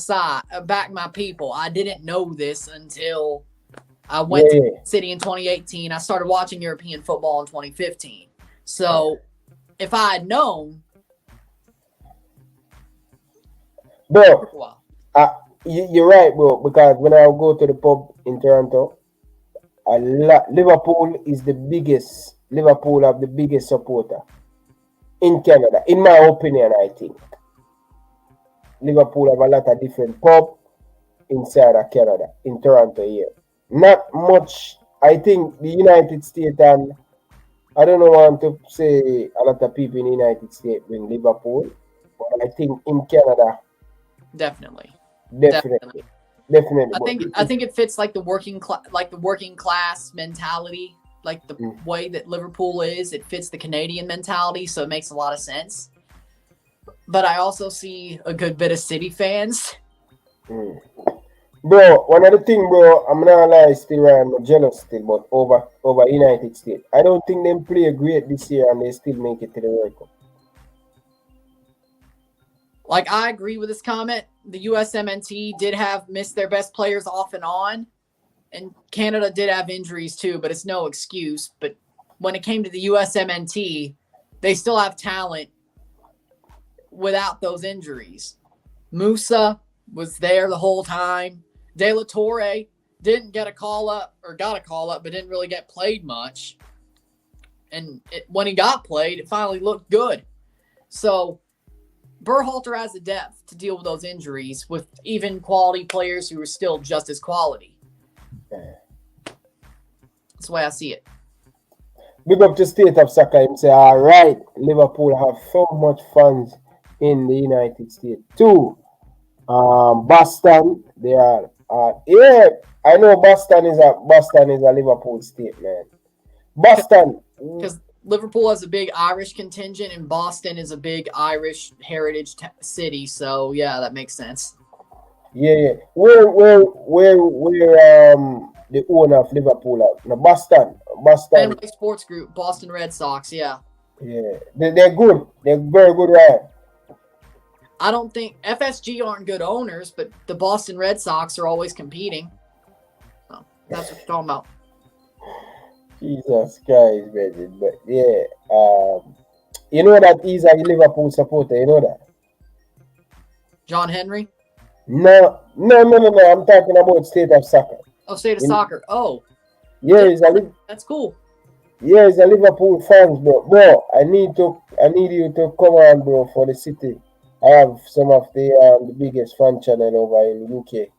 people. I didn't know this until I went to City in 2018. I started watching European football in 2015. So if I had known, bro, you're right, bro. Because when I go to the pub in Toronto, Liverpool is the biggest. Liverpool have the biggest supporter in Canada, in my opinion. I think Liverpool have a lot of different pub inside of Canada, in Toronto here. Not much. I think the United States, and I don't want to say a lot of people in the United States in Liverpool, but I think in Canada, definitely. I think it fits like the working class mentality, like the way that Liverpool is. It fits the Canadian mentality, so it makes a lot of sense. But I also see a good bit of City fans. Bro, one of the things, bro, I'm not lie, still Ryan, I'm jealous still, but over United States. I don't think them play great this year and they still make it to the World Cup. Like, I agree with this comment. The USMNT did have missed their best players off and on, and Canada did have injuries too, but it's no excuse. But when it came to the USMNT, they still have talent without those injuries. Musa was there the whole time. De La Torre didn't get a call up, or got a call up, but didn't really get played much. And when he got played, it finally looked good. So Berhalter has the depth to deal with those injuries with even quality players who are still just as quality. That's the way I see it. Big up to State of Soccer. Him say, all right, Liverpool have so much fans in the United States too. Boston, they are. I know Boston is a Liverpool state, man. Boston, because Liverpool has a big Irish contingent, and Boston is a big Irish heritage city. So yeah, that makes sense. Yeah. Where the owner of Liverpool at? No, Boston. Fenway Sports Group, Boston Red Sox. Yeah. Yeah, they're good. They're very good, right? I don't think FSG aren't good owners, but the Boston Red Sox are always competing. So that's what you're talking about. Jesus Christ, man. But yeah, you know that he's a Liverpool supporter. You know that? John Henry? No. I'm talking about State of Soccer. Oh, State of Soccer. Oh. Yeah, that's cool. Yeah, he's a Liverpool fan, bro. I need you to come on, bro, for the city. I have some of the biggest fan channel over in UK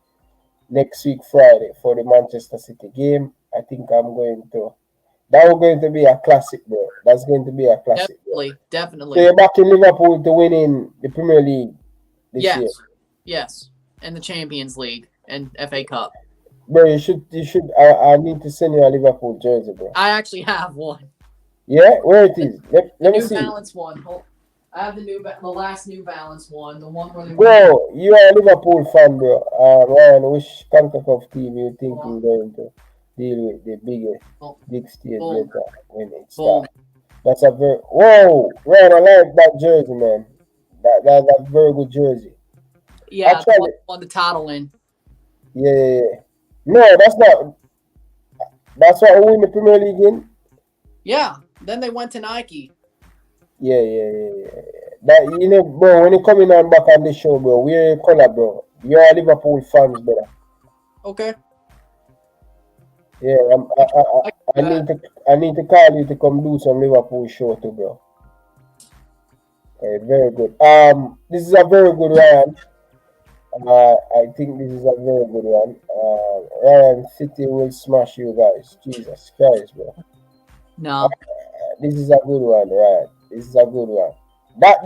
next week Friday for the Manchester City game. I think that's going to be a classic, bro. That's going to be a classic. Definitely. So you're backing Liverpool to win in the Premier League this year? Yes, and the Champions League and FA Cup. Bro, you should. I need to send you a Liverpool jersey, bro. I actually have one. Yeah, where it is? Let me see. New Balance one. I have the last New Balance one, the one where they. Bro, you are a Liverpool fan, bro. Ryan, which CONCACAF team you think is going to deal with the big stage later when it starts? That's a very Ryan, I like that jersey, man. That's a very good jersey. Yeah, actually, won the title in. Yeah. No, that's not. That's what we win the Premier League in. Yeah. Then they went to Nike. Yeah. That bro. When you coming on back on the show, bro, we're in color, bro. You're a Liverpool fans, brother. Okay. Yeah, I need to call you to come do some Liverpool show too, bro. Okay, very good. This is a very good Ryan. I think this is a very good one. Ryan, City will smash you guys. Jesus Christ, bro. No. This is a good one, Ryan. This is a good one. That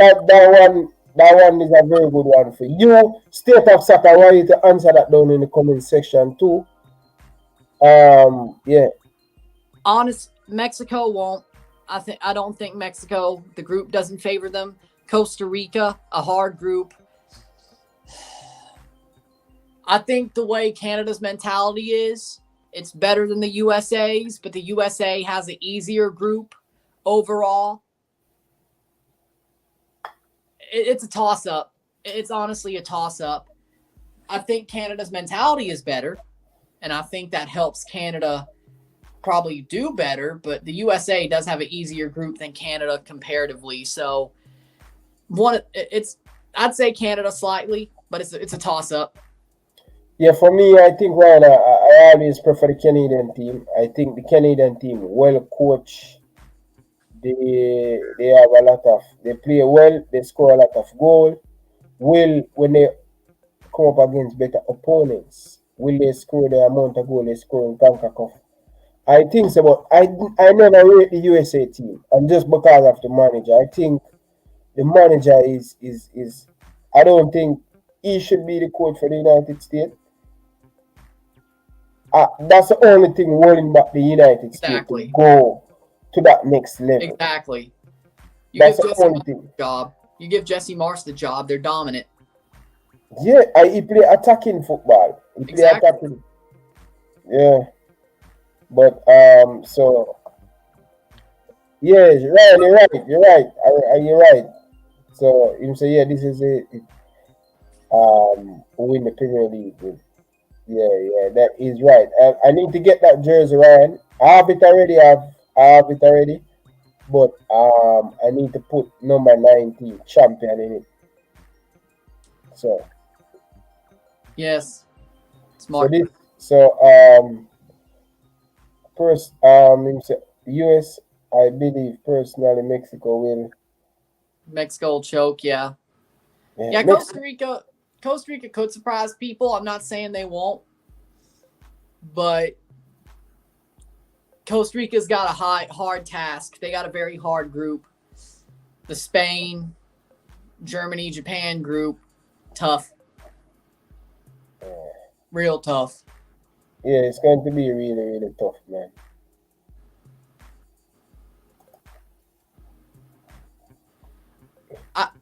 one is a very good one for you. State of Soccer, I want you to answer that down in the comment section too. Yeah. Honest, Mexico won't. I don't think Mexico, the group doesn't favor them. Costa Rica, a hard group. I think the way Canada's mentality is, it's better than the USA's, but the USA has an easier group overall. It's a toss-up. It's honestly a toss-up. I think Canada's mentality is better, and I think that helps Canada probably do better, but the USA does have an easier group than Canada comparatively. So I'd say Canada slightly, but it's a toss-up. Yeah, for me, I think, Ryan, I always prefer the Canadian team. I think the Canadian team well coached. They have a lot of they play well. They score a lot of goal. Will when they come up against better opponents, will they score the amount of goal they score in CONCACAF? I think so, but I never rate the USA team, and just because of the manager. I think the manager is I don't think he should be the coach for the United States. That's the only thing holding back the United States to go to that next level. Exactly. That's the only thing. Job. You give Jesse Marsh the job, they're dominant. Yeah, he play attacking football. He play attacking. Yeah. But so yeah, you're right. You're right. So you say, yeah, this is it. Win the Premier League. Yeah, that is right. I need to get that jersey, Ryan. I have it already. I have it already. But I need to put number 19 champion in it. So yes, smart. First, US, I believe personally Mexico will choke. Yeah. Costa Rica could surprise people. I'm not saying they won't, but Costa Rica's got a hard task. They got a very hard group. The Spain, Germany, Japan group, tough. Real tough. Yeah, it's going to be really, really tough, man.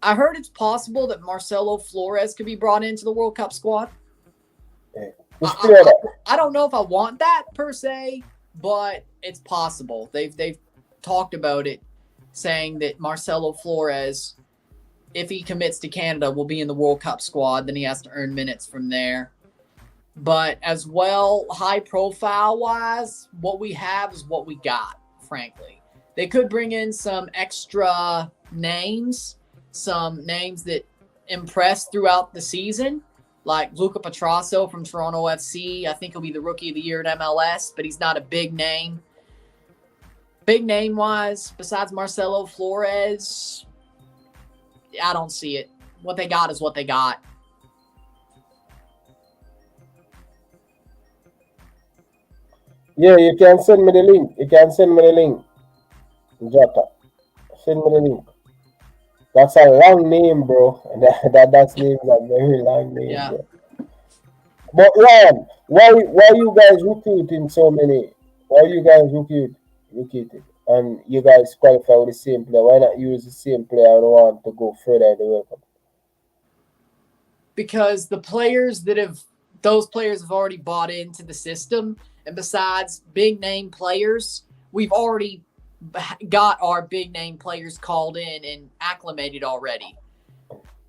I heard it's possible that Marcelo Flores could be brought into the World Cup squad. Yeah. I don't know if I want that per se, but it's possible. They've talked about it, saying that Marcelo Flores, if he commits to Canada, will be in the World Cup squad. Then he has to earn minutes from there. But as well, high profile wise, what we have is what we got, frankly. They could bring in some extra names, some names that impress throughout the season, like Luca Petrasso from Toronto FC. I think he'll be the Rookie of the Year at MLS, but he's not a big name. Big name-wise, besides Marcelo Flores, I don't see it. What they got is what they got. Yeah, you can send me the link. Jota. Send me the link. That's a long name, bro. That's name is a very long name, yeah. Bro. But Ryan, why you guys recruiting so many? Why you guys recruiting? And you guys qualify with the same player. Why not use the same player and want to go further in the World Cup? Because those players have already bought into the system. And besides big name players, we've already got our big name players called in and acclimated already.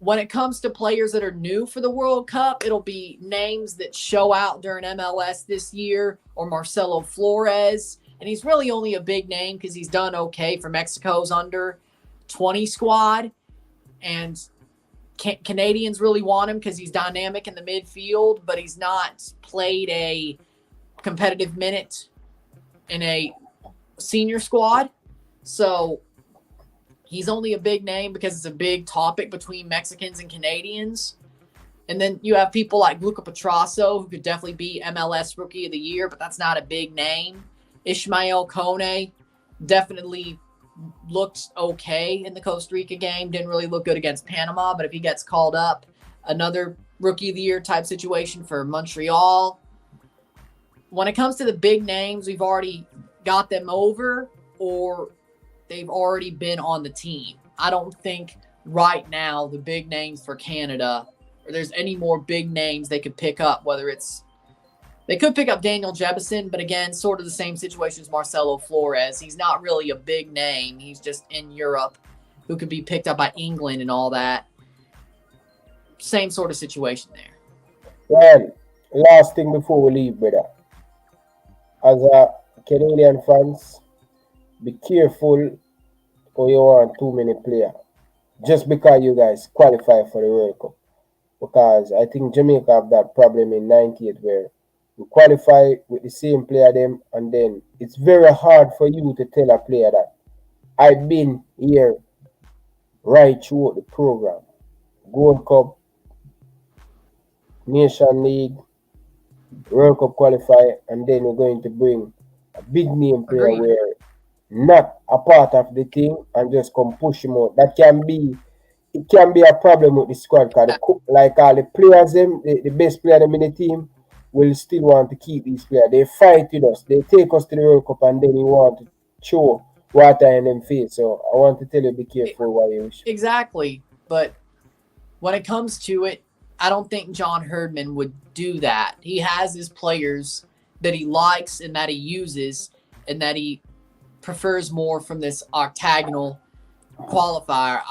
When it comes to players that are new for the World Cup, it'll be names that show out during MLS this year, or Marcelo Flores. And he's really only a big name because he's done okay for Mexico's under 20 squad. And Canadians really want him because he's dynamic in the midfield, but he's not played a competitive minute in a senior squad. So he's only a big name because it's a big topic between Mexicans and Canadians. And then you have people like Luca Petrasso, who could definitely be MLS Rookie of the Year, but that's not a big name. Ishmael Kone definitely looked okay in the Costa Rica game. Didn't really look good against Panama, but if he gets called up, another Rookie of the Year type situation for Montreal. When it comes to the big names, we've already got them over, or they've already been on the team. I don't think right now the big names for Canada, or there's any more big names they could pick up, whether it's They could pick up Daniel Jebison, but again, sort of the same situation as Marcelo Flores. He's not really a big name. He's just in Europe, who could be picked up by England and all that. Same sort of situation there. Well, last thing before we leave, brother. As a Canadian fans, be careful or you want too many players. Just because you guys qualify for the World Cup. Because I think Jamaica have that problem in 98 where you qualify with the same player them and then it's very hard for you to tell a player that I've been here right throughout the program. Gold Cup, Nation League, World Cup qualify, and then you're going to bring a big name player Agreed. where not a part of the team and just come push him out. That can be a problem with the squad because like all the players them, the best player them in the team will still want to keep these players. They fight with us, they take us to the World Cup and then you want to show water in them face. So I want to tell you be careful what you wish. Exactly. But when it comes to it, I don't think John Herdman would do that. He has his players that he likes and that he uses and that he prefers more from this octagonal qualifier.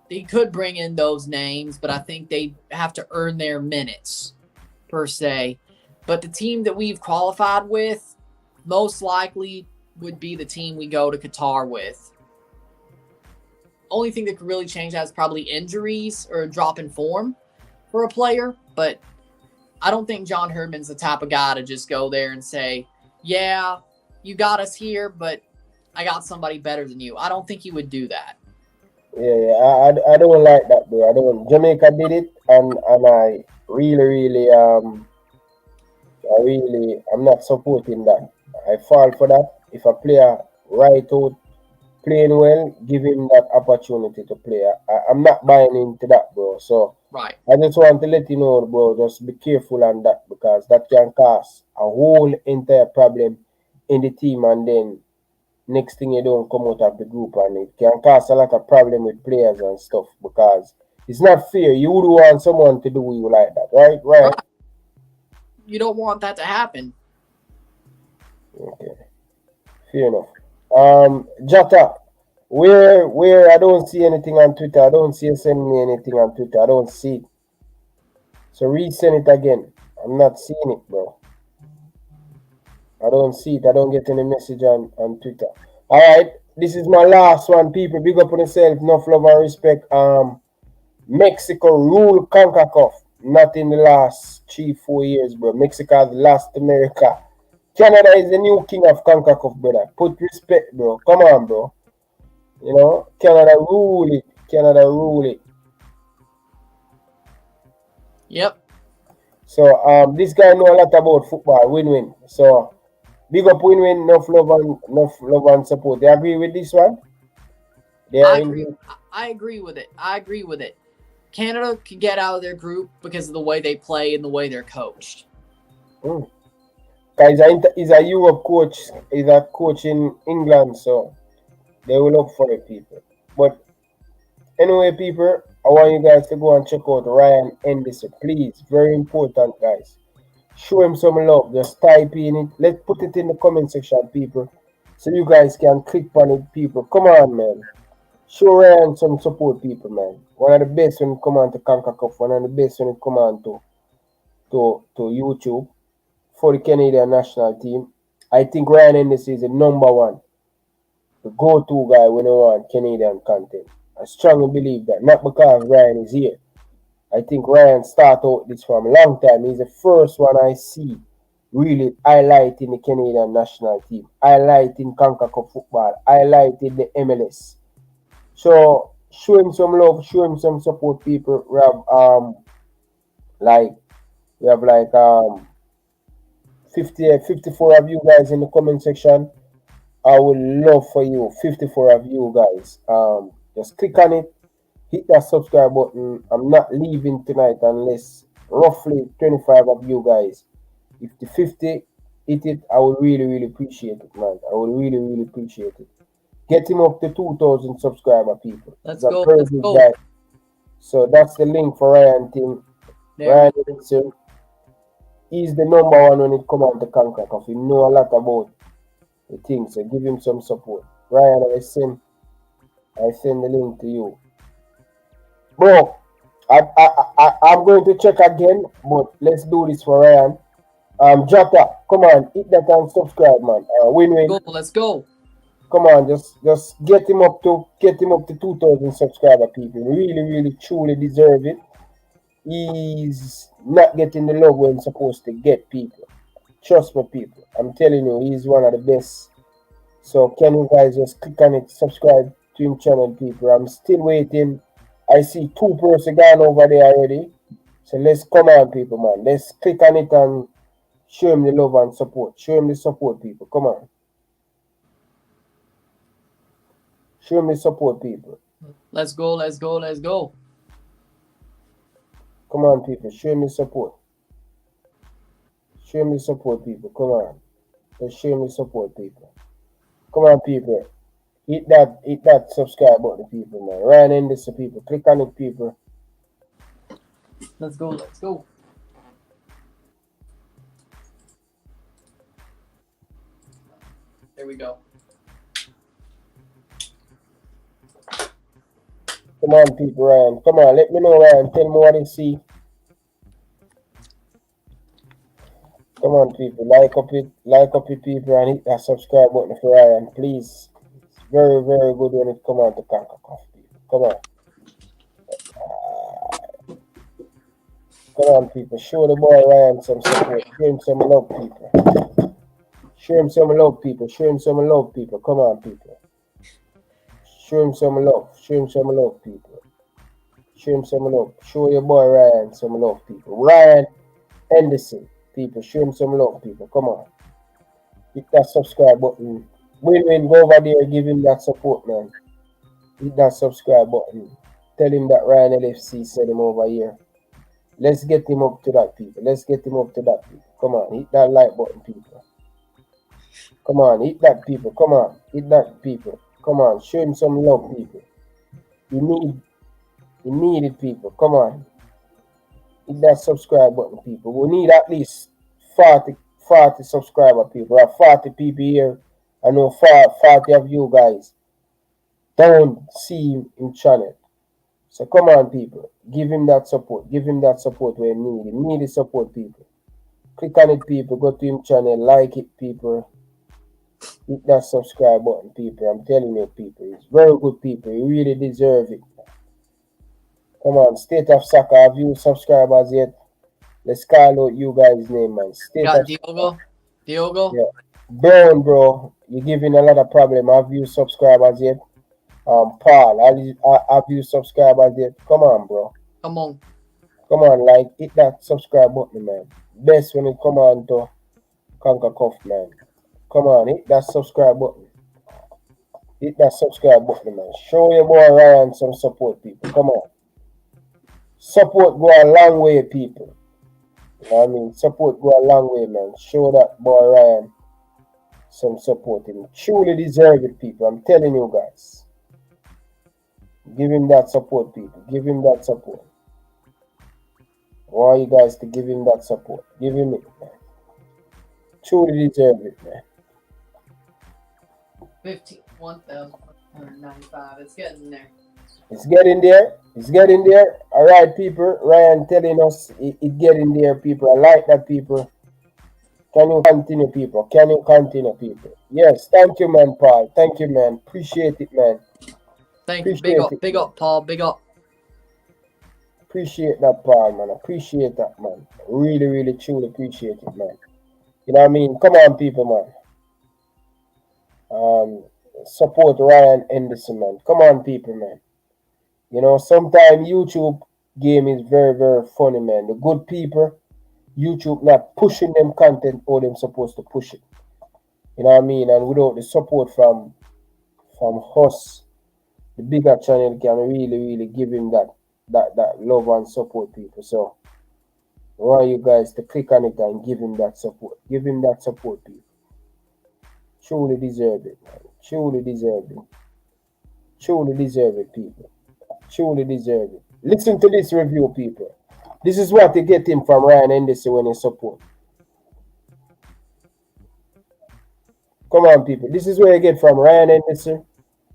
He could bring in those names, but I think they have to earn their minutes per se. But the team that we've qualified with most likely would be the team we go to Qatar with. Only thing that could really change that is probably injuries or a drop in form for a player. But I don't think John Herdman's the type of guy to just go there and say, yeah, you got us here, but I got somebody better than you. I don't think he would do that. Yeah, I don't like that, bro. I don't. Jamaica did it, and I really, I'm not supporting that. I fall for that. If a player right out playing well, give him that opportunity to play. I'm not buying into that, bro. So right. I just want to let you know, bro, just be careful on that because that can cause a whole entire problem in the team and then next thing you don't come out of the group and it can cause a lot of problem with players and stuff because it's not fair. You would want someone to do you like that, right? Right. You don't want that to happen. Okay. Fair enough. Jota, where I don't see anything on Twitter. I don't see you send me anything on Twitter. I don't see it. So resend it again. I'm not seeing it, bro. I don't see it. I don't get any message on Twitter. Alright, this is my last one, people. Big up on yourself. Enough love and respect. Mexico rule CONCACAF. Not in the last 3-4 years, bro. Mexico has lost America. Canada is the new king of CONCACAF, brother. Put respect, bro. Come on, bro. You know, Canada rule it. Canada rule it. Yep. So this guy know a lot about football. Win-win. So big up Win-win. Enough love and support. They agree with this one? I agree with it. I agree with it. Canada can get out of their group because of the way they play and the way they're coached. He's a Europe coach. He's a coach in England, so they will look for it, people. But anyway, people, I want you guys to go and check out Ryan LFC, please. Very important, guys. Show him some love. Just type in it. Let's put it in the comment section, people, so you guys can click on it, people. Come on, man. Show Ryan some support, people, man. One of the best when it come on to CONCACAF. One of the best when it come on to YouTube for the Canadian national team. I think Ryan LFC is the number one, the go-to guy when you want Canadian content. I strongly believe that. Not because Ryan is here. I think Ryan started out this from a long time. He's the first one I see really highlighting the Canadian national team, highlighting CONCACAF football, highlighting the MLS. So show him some love, show him some support, people. We have 54 of you guys in the comment section. I would love for you, 54 of you guys. Just click on it, hit that subscribe button. I'm not leaving tonight unless roughly 25 of you guys. If the 50 hit it, I would really appreciate it, man. I would really appreciate it. Get him up to 2,000 subscriber, people. Let's go. So that's the link for Ryan team. Ryan LFC. He's the number one when it comes on to CONCACAF. He know a lot about the things, so give him some support. Ryan, I send the link to you. Bro, I'm going to check again, but let's do this for Ryan. Jota, come on, hit that and subscribe, man. Win-win. Go, let's go. Come on, just get him up to 2,000 subscriber, people. Really, truly deserve it. He's not getting the love when he's supposed to get, people. Trust me, people. I'm telling you, he's one of the best. So can you guys just click on it, subscribe to him channel, people. I'm still waiting. I see 2 persons gone over there already. So let's come on, people, man. Let's click on it and show him the love and support. Show him the support, people. Come on. Show him the support, people. Let's go, let's go, let's go. Come on, people. Show him the support. Show him the support, people. Come on. Let's show him the support, people. Come on, people. Hit that subscribe button, people, man. Ryan in this, people. Click on it, people. Let's go, let's go. There we go. Come on, people, Ryan. Come on, let me know, Ryan. Tell me what you see. Come on, people. Like up it, people, and hit that subscribe button for Ryan, please. It's very good when it come on to CONCACAF, people. Come on. Come on, people. Show the boy Ryan some support. Show him some love, people. Show him some love, people. Show him some love, people. Come on, people. Show him some love. Show him some love, people. Show him some love. Show your boy Ryan some love, people. Ryan Henderson, people. Show him some love, people. Come on. Hit that subscribe button. Win-win, go over there. Give him that support, man. Hit that subscribe button. Tell him that Ryan LFC sent him over here. Let's get him up to that, people. Let's get him up to that, people. Come on. Hit that like button, people. Come on. Hit that, people. Come on. Hit that, people. Come on, show him some love, people. You need it, people. Come on. Hit that subscribe button, people. We need at least 40 subscriber, people. We have 40 people here. I know 40 of you guys don't see him in channel. So come on, people. Give him that support. Give him that support where he need it. Need the support, people. Click on it, people. Go to him channel. Like it, people. Hit that subscribe button, people. I'm telling you, people. It's very good, people. You really deserve it. Come on, State of Soccer. Have you subscribers yet? Let's call out you guys' name, man. Diogo. Yeah. Brown, bro. You're giving a lot of problem. Have you subscribers yet? Paul, have you subscribers yet? Come on, bro. Come on, like hit that subscribe button, man. Best when it come on to CONCACAF, man. Come on, hit that subscribe button. Hit that subscribe button, man. Show your boy Ryan some support, people. Come on. Support go a long way, people. You know what I mean? Support go a long way, man. Show that boy Ryan some support. He truly deserve it, people. I'm telling you guys. Give him that support, people. Give him that support. I want you guys to give him that support. Give him it, man. Truly deserve it, man. 1,195. It's getting there. It's getting there. It's getting there. All right, people. Ryan telling us it's getting there, people. I like that, people. Can you continue, people? Can you continue, people? Yes. Thank you, man, Paul. Thank you, man. Appreciate it, man. Thank you. Big up, Paul. Big up. Appreciate that, Paul, man. Appreciate that, man. Really, truly appreciate it, man. You know what I mean? Come on, people, man. Support Ryan Henderson, man. Come on, people, man. You know, sometimes YouTube game is very funny, man. The good people, YouTube not pushing them content or them supposed to push it. You know what I mean? And without the support from us, the bigger channel can really give him that love and support, people. So I want you guys to click on it and give him that support. Give him that support, people. Truly deserve it, man. Truly deserve it. Truly deserve it, people. Truly deserve it. Listen to this review, people. This is what they get him from Ryan Henderson when he support. Come on, people. This is where you get from Ryan LFC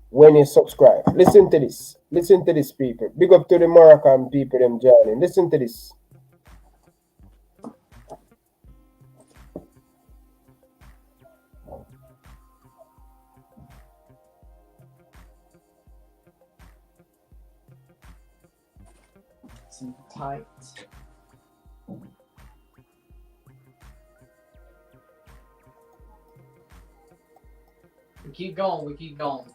when you subscribe. Listen to this. Listen to this, people. Big up to the Moroccan people them joining. Listen to this. Some tight. We keep going. We keep going.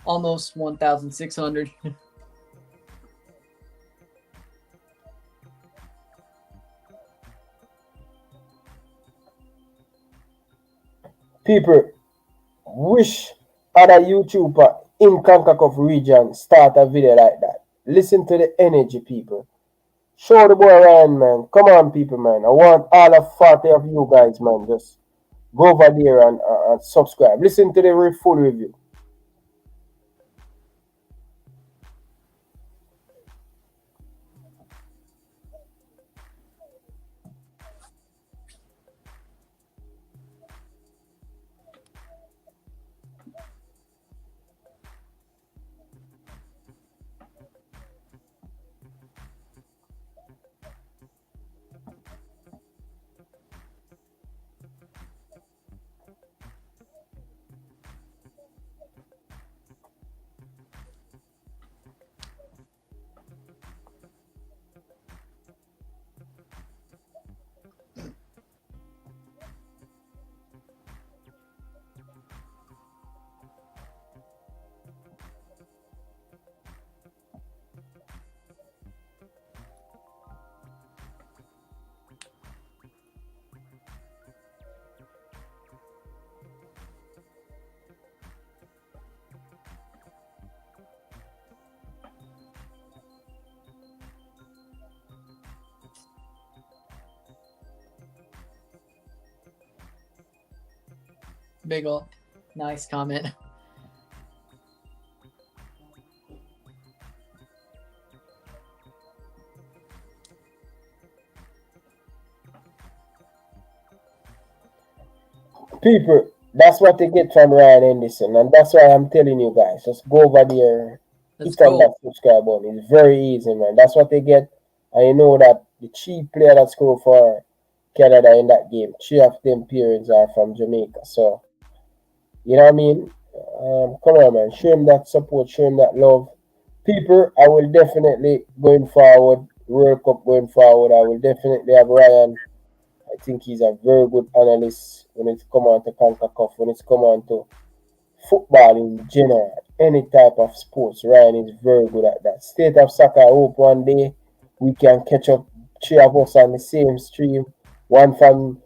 Almost 1,600. People, wish other YouTuber in CONCACAF region start a video like that. Listen to the energy, people. Show the boy Ryan, man. Come on, people, man. I want all of 40 of you guys, man. Just go over there and subscribe. Listen to the full review. Big up. Nice comment. People, that's what they get from Ryan Henderson, and that's why I'm telling you guys, just go over there, Let's hit on go. that subscribe button. It's very easy, man. That's what they get. And you know that the chief player that scored for Canada in that game, 3 of them parents are from Jamaica. So, you know what I mean? Come on, man. Show him that support, show him that love. People, I will definitely, going forward, World Cup going forward, I will definitely have Ryan. I think he's a very good analyst when it's come on to CONCACAF, when it's come on to football in general, any type of sports. Ryan is very good at that. State of Soccer, I hope one day we can catch up 3 of us on the same stream. One from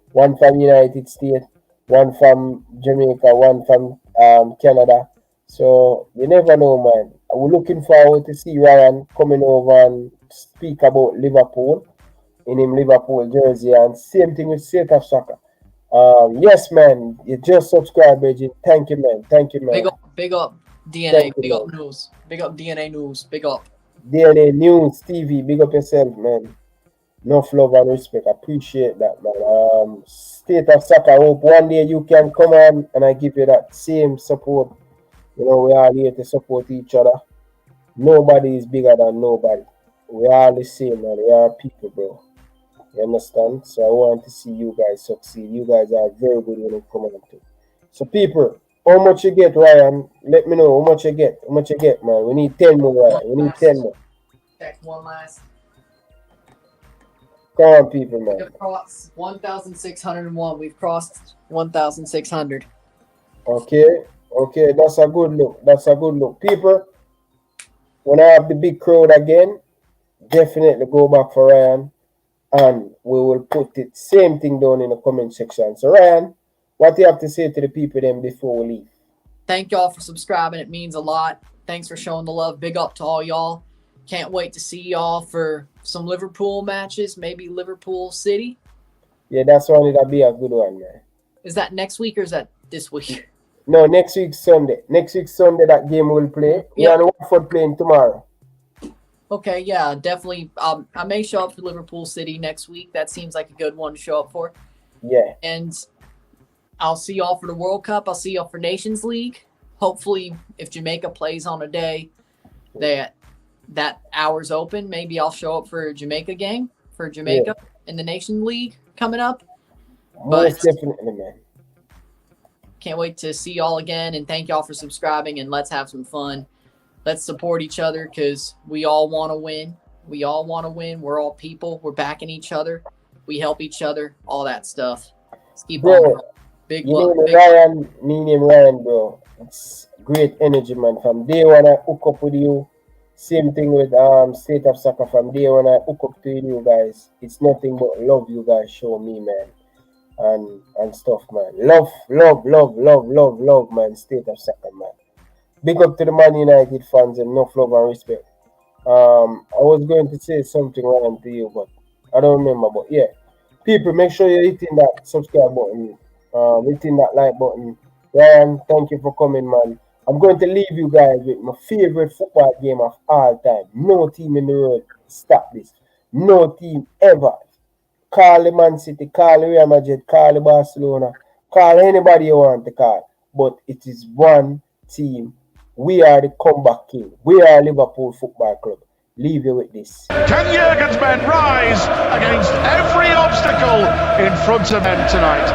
United States, one from Jamaica, one from Canada. So you never know, man. We're looking forward to see Ryan coming over and speak about Liverpool in him Liverpool jersey, and same thing with State of Soccer. Yes, man. You just subscribe, Reggie. Thank you, man. Thank you, man. Big up DNA. Thank you, Big up man. news. Big up DNA news. Big up. DNA News TV. Big up yourself, man. Enough love and respect. Appreciate that, man. State of Soccer. Hope one day you can come on and I give you that same support. You know, we are here to support each other. Nobody is bigger than nobody. We are the same, man. We are people, bro. You understand? So I want to see you guys succeed. You guys are very good when it comes to. So people, how much you get, Ryan? Let me know how much you get. How much you get, man? We need 10 more, Ryan. We need 10 more. Check one last. Come on, people, man. We've crossed 1,601. We've crossed 1,600. Okay. Okay, that's a good look. That's a good look. People, when I have the big crowd again, definitely go back for Ryan. And we will put it same thing down in the comment section. So Ryan, what do you have to say to the people then before we leave? Thank y'all for subscribing. It means a lot. Thanks for showing the love. Big up to all y'all. Can't wait to see y'all for some Liverpool matches, maybe Liverpool City. Yeah, that's one. It'll be a good one, man. Is that next week or is that this week? No, next week Sunday. Next week Sunday that game will play. Yeah, and Watford playing tomorrow. Okay, yeah, definitely. I may show up for Liverpool City next week. That seems like a good one to show up for. Yeah. And I'll see y'all for the World Cup. I'll see y'all for Nations League. Hopefully, if Jamaica plays on a day that hour's open, maybe I'll show up for a Jamaica game for Jamaica in the Nations League coming up. Most definitely, man. Can't wait to see y'all again, and thank y'all for subscribing, and let's have some fun. Let's support each other because we all want to win. We all want to win. We're all people. We're backing each other. We help each other. All that stuff. Let's keep on. Big love. Ryan, me name Ryan, bro. It's great energy, man. From day one I hook up with you. Same thing with State of Soccer. From day one I hook up to you guys. It's nothing but love you guys show me, man. And stuff, man. Love, man. State of Soccer, man. Big up to the Man United fans and enough love and respect. I was going to say something wrong to you, but I don't remember. But yeah, people, make sure you're hitting that subscribe button, hitting that like button. Ryan, thank you for coming, man. I'm going to leave you guys with my favorite football game of all time. No team in the world stop this. No team ever. Call the Man City, call the Real Madrid, call the Barcelona, call anybody you want to call. But it is one team. We are the comeback king. We are Liverpool Football Club. Leave you with this. Can Jurgen's men rise against every obstacle in front of them tonight?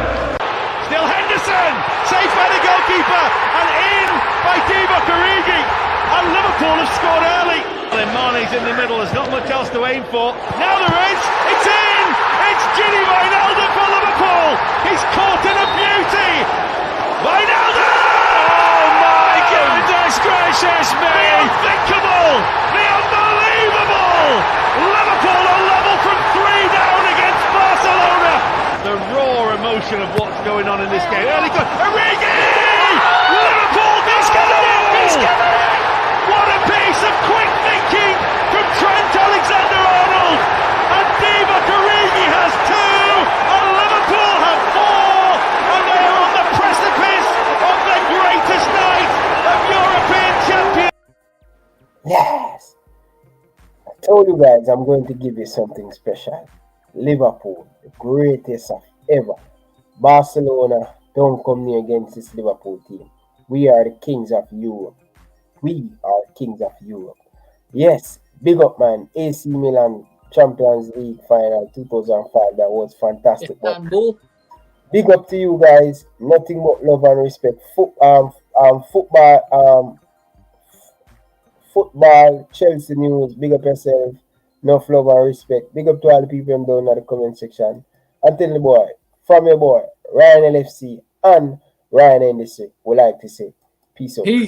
Still Henderson, safe by the goalkeeper, and in by Divock Origi. And Liverpool have scored early. Then Mane's in the middle, there's not much else to aim for. Now there is, it's in! It's Gini Wijnaldum for Liverpool! He's caught in a beauty! Wijnaldum! Goodness gracious me! The unthinkable! The unbelievable! Liverpool are level from 3 down against Barcelona! The raw emotion of what's going on in this game. Early goal. Origi! Liverpool he's given it! He's given it! What a piece of quick thinking from Trent Alexander-Arnold! And Divock Origi has 2! And Liverpool have 4! And they are on the precipice of the greatest night of European champions. Yes! I told you guys I'm going to give you something special. Liverpool, the greatest of ever. Barcelona, don't come near against this Liverpool team. We are the kings of Europe. We are kings of Europe. Yes, big up, man. AC Milan Champions League final 2005. That was fantastic. Istanbul. Big up to you guys. Nothing but love and respect. Football, Chelsea news. Big up yourself. Enough love and respect. Big up to all the people down in the comment section. Until the boy, from your boy, Ryan LFC and Ryan NDC, would like to say peace out. Peace.